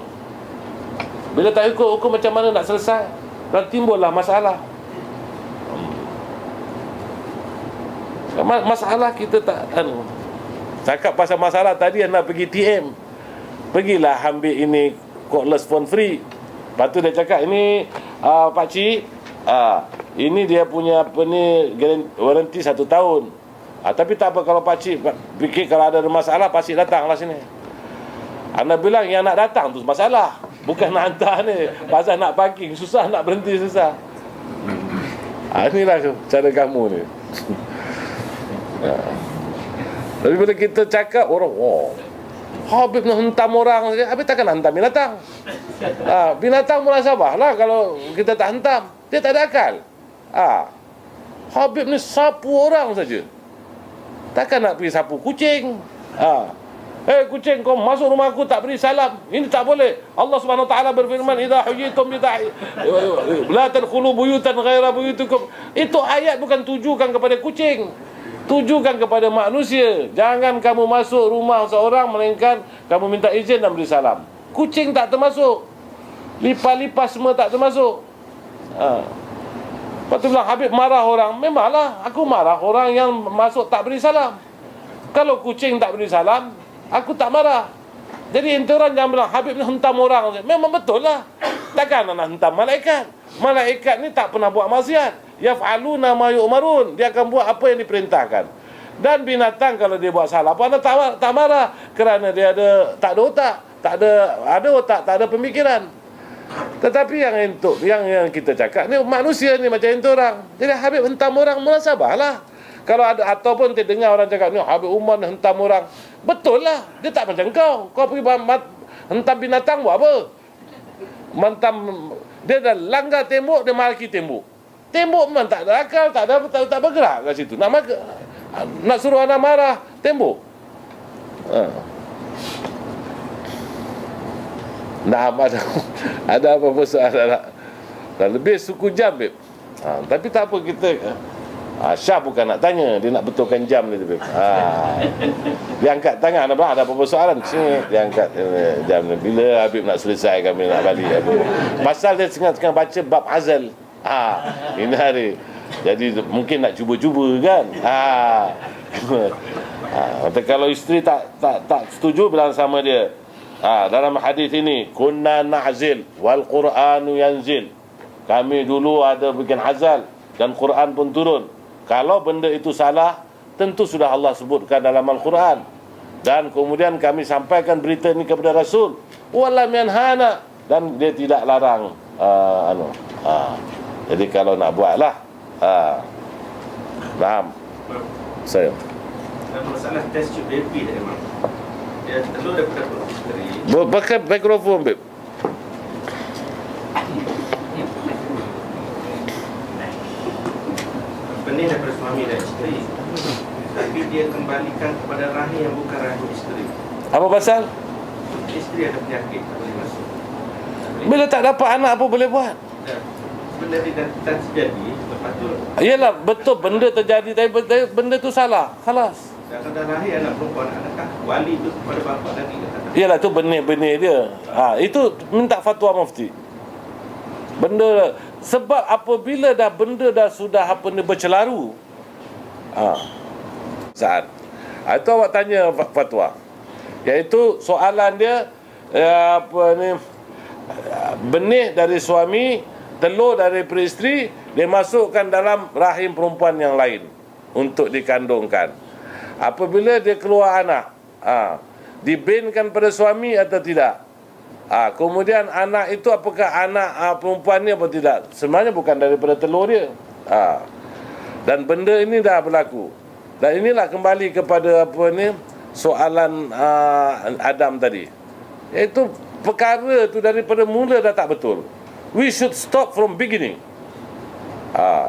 Speaker 2: Bila tak ikut hukum, macam mana nak selesai? Dan timbullah masalah. Masalah kita tak cakap pasal masalah tadi, nak pergi TM, pergilah ambil ini cordless phone free. Lepas tu dia cakap, ini pakcik, ini dia punya apa ni, warranty 1 tahun. Tapi tak apa, kalau pakcik fikir kalau ada masalah, pakcik datanglah sini. Anda bilang yang nak datang tu masalah, bukan nak hantar ni. Pasal nak parking susah, nak berhenti susah. Inilah cara kamu ni. Tapi bila kita cakap orang, Habib nak hentam orang, Habib takkan hentam binatang. Binatang mulasabah lah kalau kita tak hentam. Dia tak ada akal. Habib ni sapu orang saja. Takkan nak pergi sapu kucing. Kucing, kau masuk rumah aku tak beri salam. Ini tak boleh. Allah Subhanahu Wa Taala berfirman, idza huyitum bi la tadkhulu buyutan ghaira buyutikum. Itu ayat bukan tujukan kepada kucing, tujukan kepada manusia. Jangan kamu masuk rumah seorang melainkan kamu minta izin dan beri salam. Kucing tak termasuk. Lipas-lipas semua tak termasuk. Lepas tu bilang Habib marah orang. Memanglah aku marah orang yang masuk tak beri salam. Kalau kucing tak beri salam, aku tak marah. Jadi ente orang jangan bilang Habib ni hentam orang. Memang betul lah. Takkan nak hentam malaikat. Malaikat ni tak pernah buat maksiat. Yaf'aluna ma yu'marun. Dia akan buat apa yang diperintahkan. Dan binatang kalau dia buat salah, anda tak marah. Kerana dia tak ada otak. Ada otak, tak ada pemikiran. Tetapi yang kita cakap ni, manusia ni macam ente orang. Jadi Habib hentam orang, mulasabah lah. Kalau ada, ataupun kita dengar orang cakap ni Habib Umar hentam orang, betul lah. Dia tak macam kau pergi hentam binatang buat apa? Dia dah langgar tembok, dia maki tembok. Tembok memang tak ada akal, tak bergerak kat situ. Nak suruh anak marah tembok. Ada apa soalan? Dah lebih suku jam, Beb. Tapi tak apa, kita Syah bukan nak tanya, dia nak betulkan jam dia tu, Beb. Dia angkat tangan, ada apa soalan? Sini dia angkat jam ni. Bila Habib nak selesai, kami nak balik apa. Pasal dia tengah baca bab azal. Ini hari. Jadi mungkin nak cuba-cuba kan. Kalau isteri tak setuju, bilang sama dia. Dalam hadis ini, kunna na'zil wal Qur'anu yanzil. Kami dulu ada bikin azal dan Quran pun turun. Kalau benda itu salah, tentu sudah Allah sebutkan dalam Al-Quran. Dan kemudian kami sampaikan berita ini kepada Rasul. Walam yanhana, dan dia tidak larang. Jadi kalau nak buatlah. Faham? Saya.
Speaker 5: Dalam masalah test tube baby tadi, Imam. Dia telur daripada isteri.
Speaker 2: Pakai mikrofon, Beb.
Speaker 5: Benih daripada suami dan isteri, tapi dia kembalikan kepada rahim yang bukan rahim isteri.
Speaker 2: Apa pasal?
Speaker 5: Isteri ada penyakit, tak boleh masuk.
Speaker 2: Bila tak dapat anak, apa boleh buat?
Speaker 5: Benda tidak terjadi, lepas tu
Speaker 2: Yalah, betul benda terjadi, tapi benda tu salah. Khalas.
Speaker 5: dan kalau lahir anak perempuan, adakah wali itu kepada bapa lagi?
Speaker 2: Yalah, tu benih-benih dia. Itu minta fatwa mufti. Benda, sebab apabila benda dah sudah bercelaru, saat Itu awak tanya fatwa. Iaitu soalan dia benih dari suami, telur dari peristeri, dia masukkan dalam rahim perempuan yang lain untuk dikandungkan. Apabila dia keluar anak, dibinkan pada suami atau tidak? Kemudian anak itu apakah anak perempuan ni atau tidak? Sebenarnya bukan daripada telur dia. Dan benda ini dah berlaku. Dan inilah kembali kepada soalan Adam tadi. Iaitu perkara tu daripada mula dah tak betul. We should stop from beginning.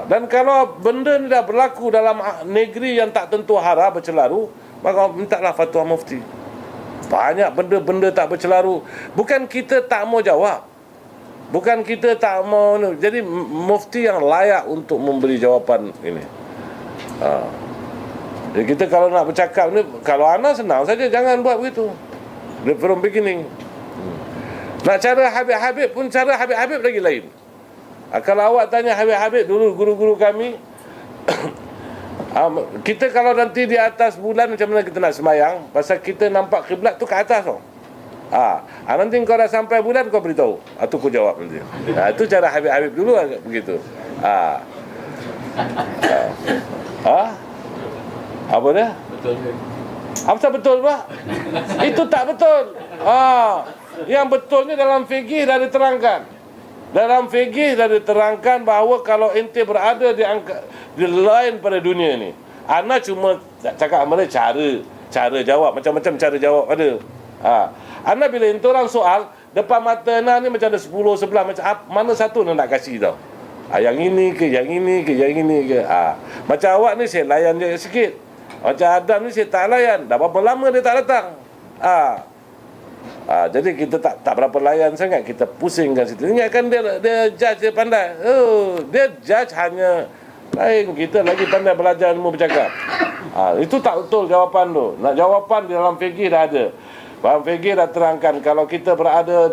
Speaker 2: Dan kalau benda ni dah berlaku dalam negeri yang tak tentu hara bercelaru, maka mintalah fatwa mufti. Banyak benda-benda tak bercelaru. Bukan kita tak mau jawab, bukan kita tak mau. Jadi mufti yang layak untuk memberi jawapan ini. Jadi kita kalau nak bercakap ni, kalau ana senang saja, jangan buat begitu from beginning. Nak cara Habib-Habib pun, cara Habib-Habib lagi lain. Kalau awak tanya Habib-Habib dulu, guru-guru kami, kita kalau nanti di atas bulan, macam mana kita nak sembahyang? Pasal kita nampak kiblat tu ke atas tau. Nanti kau dah sampai bulan, kau beritahu. Tu kau jawab nanti. Itu cara Habib-Habib dulu begitu. Apa dia?
Speaker 6: Betul.
Speaker 2: Apa betul, Pak? Itu tak betul. Yang betulnya dalam fikih dah diterangkan. Dalam fikih dah diterangkan bahawa kalau ente berada di lain pada dunia ni, ana cuma cakap mana cara jawab, macam-macam cara jawab ada. Ana bila ente orang soal depan mata ana ni macam ada 10 11 macam mana satu nak kasih tau. Yang ini ke, yang ini ke, yang ini ke. Macam awak ni saya layan je sikit. Macam Adam ni saya tak layan. Dah berapa lama dia tak datang. Jadi kita tak berapa layan sangat, kita pusingkan situ. Ingatkan dia judge, dia pandai. Dia judge hanya lain, kita lagi pandai belajar ilmu bercakap. Itu tak betul jawapan tu. Nak jawapan di dalam fikih dah ada. Dalam fikih dah terangkan kalau kita berada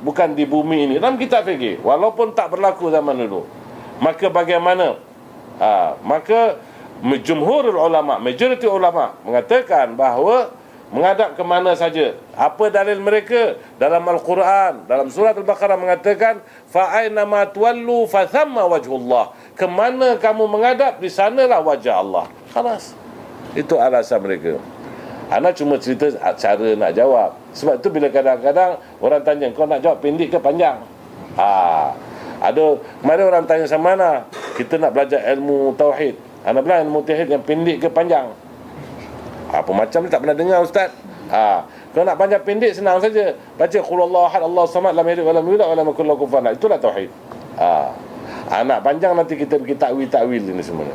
Speaker 2: bukan di bumi ini. Dalam kitab fikih, walaupun tak berlaku zaman dulu, maka bagaimana? Maka jumhurul ulama, majoriti ulama mengatakan bahawa menghadap ke mana saja. Apa dalil mereka? Dalam Al-Quran, dalam surah Al-Baqarah mengatakan fa aina ma tuwallu fa thamma wajhullah. Kemana kamu menghadap, di sanalah wajah Allah. Khalas. Itu alasan mereka. Ana cuma cerita cara nak jawab. Sebab tu bila kadang-kadang orang tanya, kau nak jawab pendek ke panjang? Ada mari orang tanya sama mana kita nak belajar ilmu tauhid. Ana bilang ilmu tauhid yang pendek ke panjang? Apa macam ni tak pernah dengar ustaz. Kalau nak panjang pendek senang saja. Baca qul huwallahu ahad, Allahu samad, lam yalid wa lam yulad wa lam yakul lahu kufuwan ahad. Itulah tauhid. Nak panjang nanti kita pergi takwil ini semua.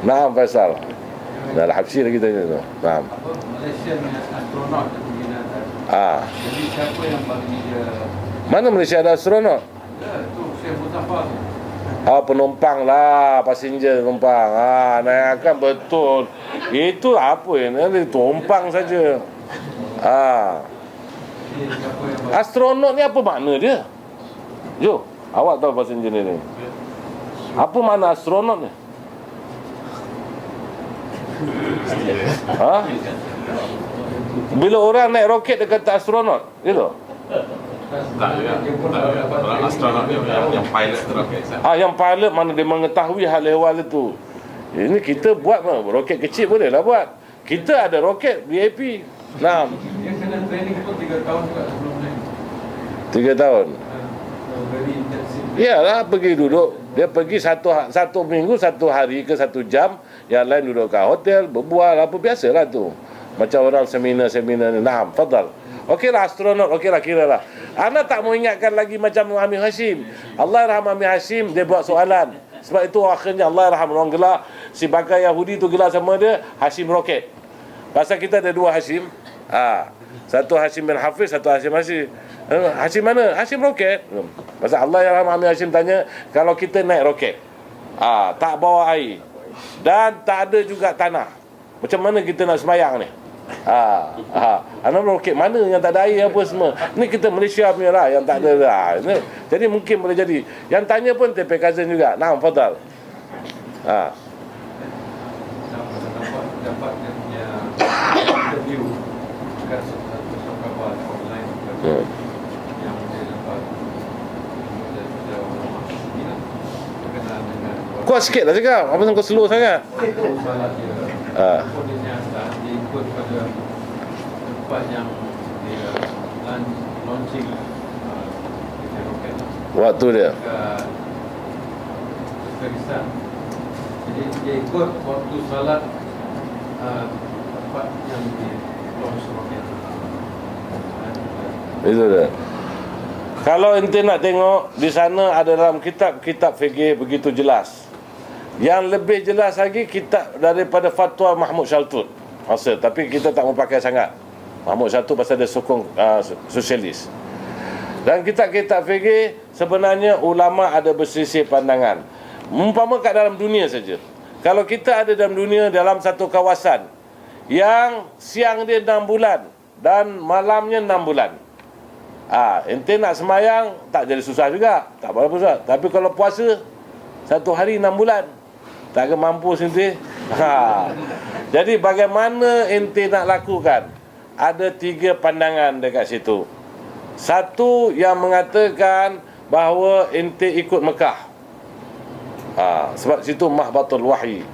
Speaker 2: Naam Faisal. Dah Habsyi lagi tanya tu. Naam.
Speaker 7: Malaysia punya astronot yang pergi atas. Jadi siapa yang bagi dia?
Speaker 2: Mana Malaysia ada astronot?
Speaker 7: Tu Syekh Mustafa tu.
Speaker 2: Penumpang lah, passenger penumpang. Naikkan betul. Itu apa ini? Tumpang saja. Astronot ni apa makna dia? Jo, awak tahu passenger ni. Apa makna astronot ni? Bila orang naik roket dia kata astronot, gitu.
Speaker 4: Tak juga. Astronot ni yang pilot roket.
Speaker 2: Yang pilot mana dia mengetahui hal ehwal itu. Ini kita buat roket kecil boleh lah buat. Kita ada roket VIP. Nah.
Speaker 7: Dia kena training pun 3 tahun juga sebelum naik.
Speaker 2: 3 tahun.
Speaker 7: Very intensive.
Speaker 2: Iyalah, pergi duduk. Dia pergi satu minggu, 1 hari ke 1 jam. Yang lain duduk kat hotel, berbual apa, biasalah tu. Macam orang seminar ni. Nah, fadal. Okeylah astronot, okeylah kiralah. Ana tak mau ingatkan lagi macam Amir Hashim. Allah rahmat Amir Hashim, dia buat soalan. Sebab itu akhirnya Allah rahmat orang gelar, si bakal Yahudi tu gelar sama dia Hashim Roket. Pasal kita ada 2 Hashim. Satu Hashim bin Hafiz, satu Hashim Hashim. Hashim mana? Hashim Roket. Pasal Allah yang rahmat Amir Hashim tanya, kalau kita naik roket, tak bawa air dan tak ada juga tanah, macam mana kita nak sembahyang ni? Roket mana yang tak ada air apa semua. Ni kita Malaysia punya lah yang tak ada lah. Jadi mungkin boleh jadi. Yang tanya pun TP Cousin juga. Naam, fadal.
Speaker 7: dapatkan interview dekat satu khabar online yang dia dapat daripada ulama Madinah berkenaan dengan
Speaker 2: Kuat sikit lah cakap. Apa yang kau slow sangat?
Speaker 7: salat dia. Pun dia nyata dia ikut pada tempat yang dia launching dia roket
Speaker 2: Waktu dia.
Speaker 7: dekat Uzbekistan. Jadi dia ikut waktu salat tempat yang di launch roket.
Speaker 2: Itu dia. Kalau ente nak tengok, di sana ada dalam kitab-kitab fikih begitu jelas. Yang lebih jelas lagi kitab daripada fatwa Mahmud Shaltut masa, tapi kita tak mau pakai sangat Mahmud Shaltut pasal dia sokong sosialis. Dan kitab-kitab fikih sebenarnya ulama ada berselisih pandangan. Umpama kat dalam dunia saja. Kalau kita ada dalam dunia dalam satu kawasan yang siang dia 6 bulan dan malamnya 6 bulan. Ente nak semayang tak jadi susah juga, tak berapa susah. Tapi kalau puasa satu hari 6 bulan, tak akan mampu ente. Jadi bagaimana ente nak lakukan? Ada 3 pandangan dekat situ. Satu yang mengatakan bahawa ente ikut Mekah. Sebab situ mahbatul wahyi.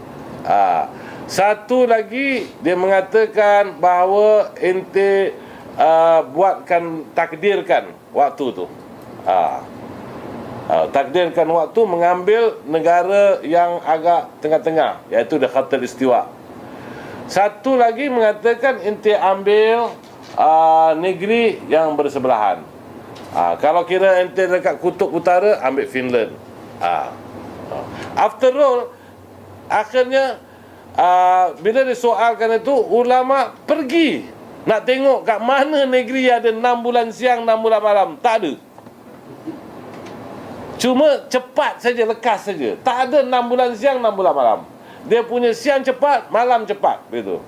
Speaker 2: Satu lagi dia mengatakan bahawa ente takdirkan waktu tu. Takdirkan waktu mengambil negara yang agak tengah-tengah, iaitu di Khatul Istiwa. Satu lagi mengatakan ente ambil negeri yang bersebelahan. Kalau kira ente dekat kutub utara, ambil Finland. After all, akhirnya bila disoalkan itu, ulama pergi nak tengok kat mana negeri ada 6 bulan siang 6 bulan malam. Tak ada. Cuma cepat saja, lekas saja. Tak ada 6 bulan siang 6 bulan malam. Dia punya siang cepat, malam cepat, begitu.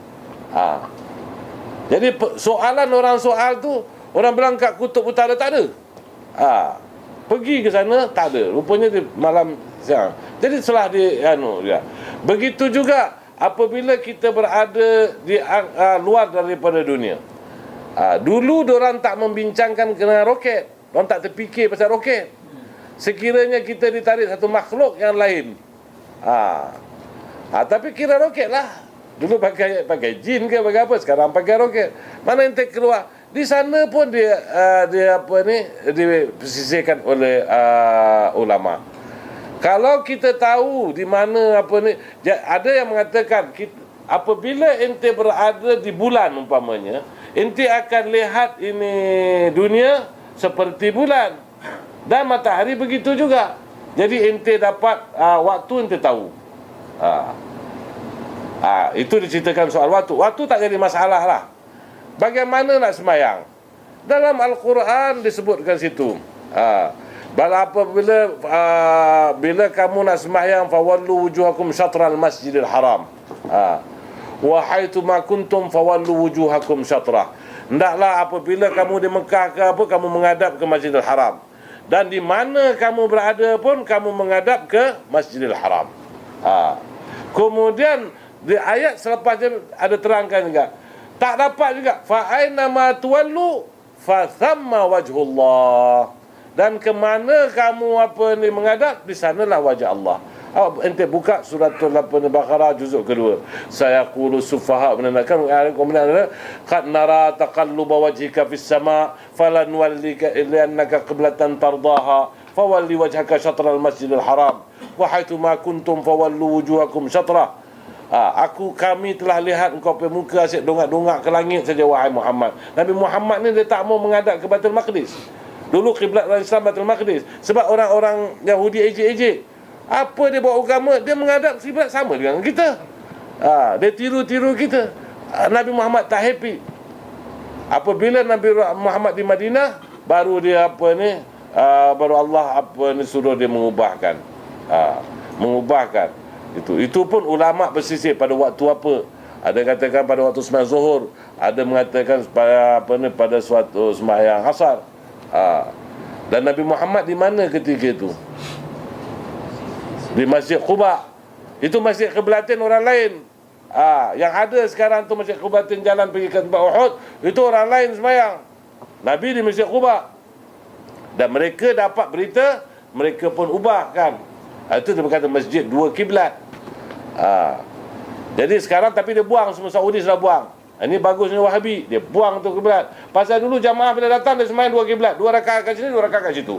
Speaker 2: Jadi soalan orang soal tu, orang bilang kat kutub utara tak ada. Pergi ke sana tak ada. Rupanya di malam siang. Jadi setelah dia begitu juga apabila kita berada di luar daripada dunia. Dulu diorang tak membincangkan kena roket. Diorang tak terfikir pasal roket. Sekiranya kita ditarik satu makhluk yang lain. Tapi kira roket lah. Dulu pakai jin ke pakai apa, sekarang pakai roket. Mana ente keluar? Di sana pun dia disisihkan oleh ulama. Kalau kita tahu di mana ada yang mengatakan apabila ente berada di bulan umpamanya, ente akan lihat ini dunia seperti bulan dan matahari begitu juga. Jadi ente dapat waktu, ente tahu. Itu diceritakan soal waktu. Waktu tak jadi masalah lah. Bagaimana nak semayang? Dalam Al-Quran disebutkan situ. Bila kamu nak sembahyang, fawallu wujuhakum syatral masjidil haram. Wa haitsu ma kuntum fawallu wujuhakum syatrah. Hendaklah apabila kamu di Mekah ke apa, kamu menghadap ke Masjidil Haram. Dan di mana kamu berada pun kamu menghadap ke Masjidil Haram. Kemudian di ayat selepasnya ada terangkan juga. Tak dapat juga fa aina ma tuwallu fa thamma wajhullah. Dan ke mana kamu menghadap, di sanalah wajah Allah. Ente buka suratul Baqarah juzuk kedua. Saya qulu sufaha menandakan qad nara taqalluba wajhika fis sama falanwallika illannaka qiblatan tardaha fawalli wajhaka syatral masjidil haram wa haitsu ma kuntum fawallu wujuhakum syatrah. Kami telah lihat engkau punya muka asyik dongak-dongak ke langit saja, wahai Muhammad. Nabi Muhammad ni dia tak mau menghadap ke Baitul Maqdis. Dulu kiblat orang Islam Baitul Maqdis. Sebab orang-orang Yahudi ejek-ejek. Apa dia buat agama, dia menghadap kiblat sama dengan kita. Dia tiru-tiru kita. Nabi Muhammad tak happy. Apabila Nabi Muhammad di Madinah, baru dia baru Allah suruh dia mengubahkan. Mengubahkan. Itu pun ulama bersisir pada waktu apa. Ada katakan pada waktu sembahyang zuhur, ada mengatakan pada suatu sembahyang asar. Dan Nabi Muhammad di mana ketika itu? Di Masjid Quba. Itu masjid kiblatin orang lain. Yang ada sekarang tu Masjid Quba jalan pergi ke tempat Uhud, itu orang lain sembahyang. Nabi di Masjid Quba. Dan mereka dapat berita, mereka pun ubahkan. Itu dia berkata masjid dua kiblat. Jadi sekarang tapi dia buang, semua Saudi sudah buang. Ini bagusnya Wahabi, dia buang tu kiblat. Pasal dulu jamaah bila datang dia sembahyang dua kiblat, 2 rakaat kat sini, 2 rakaat kat situ.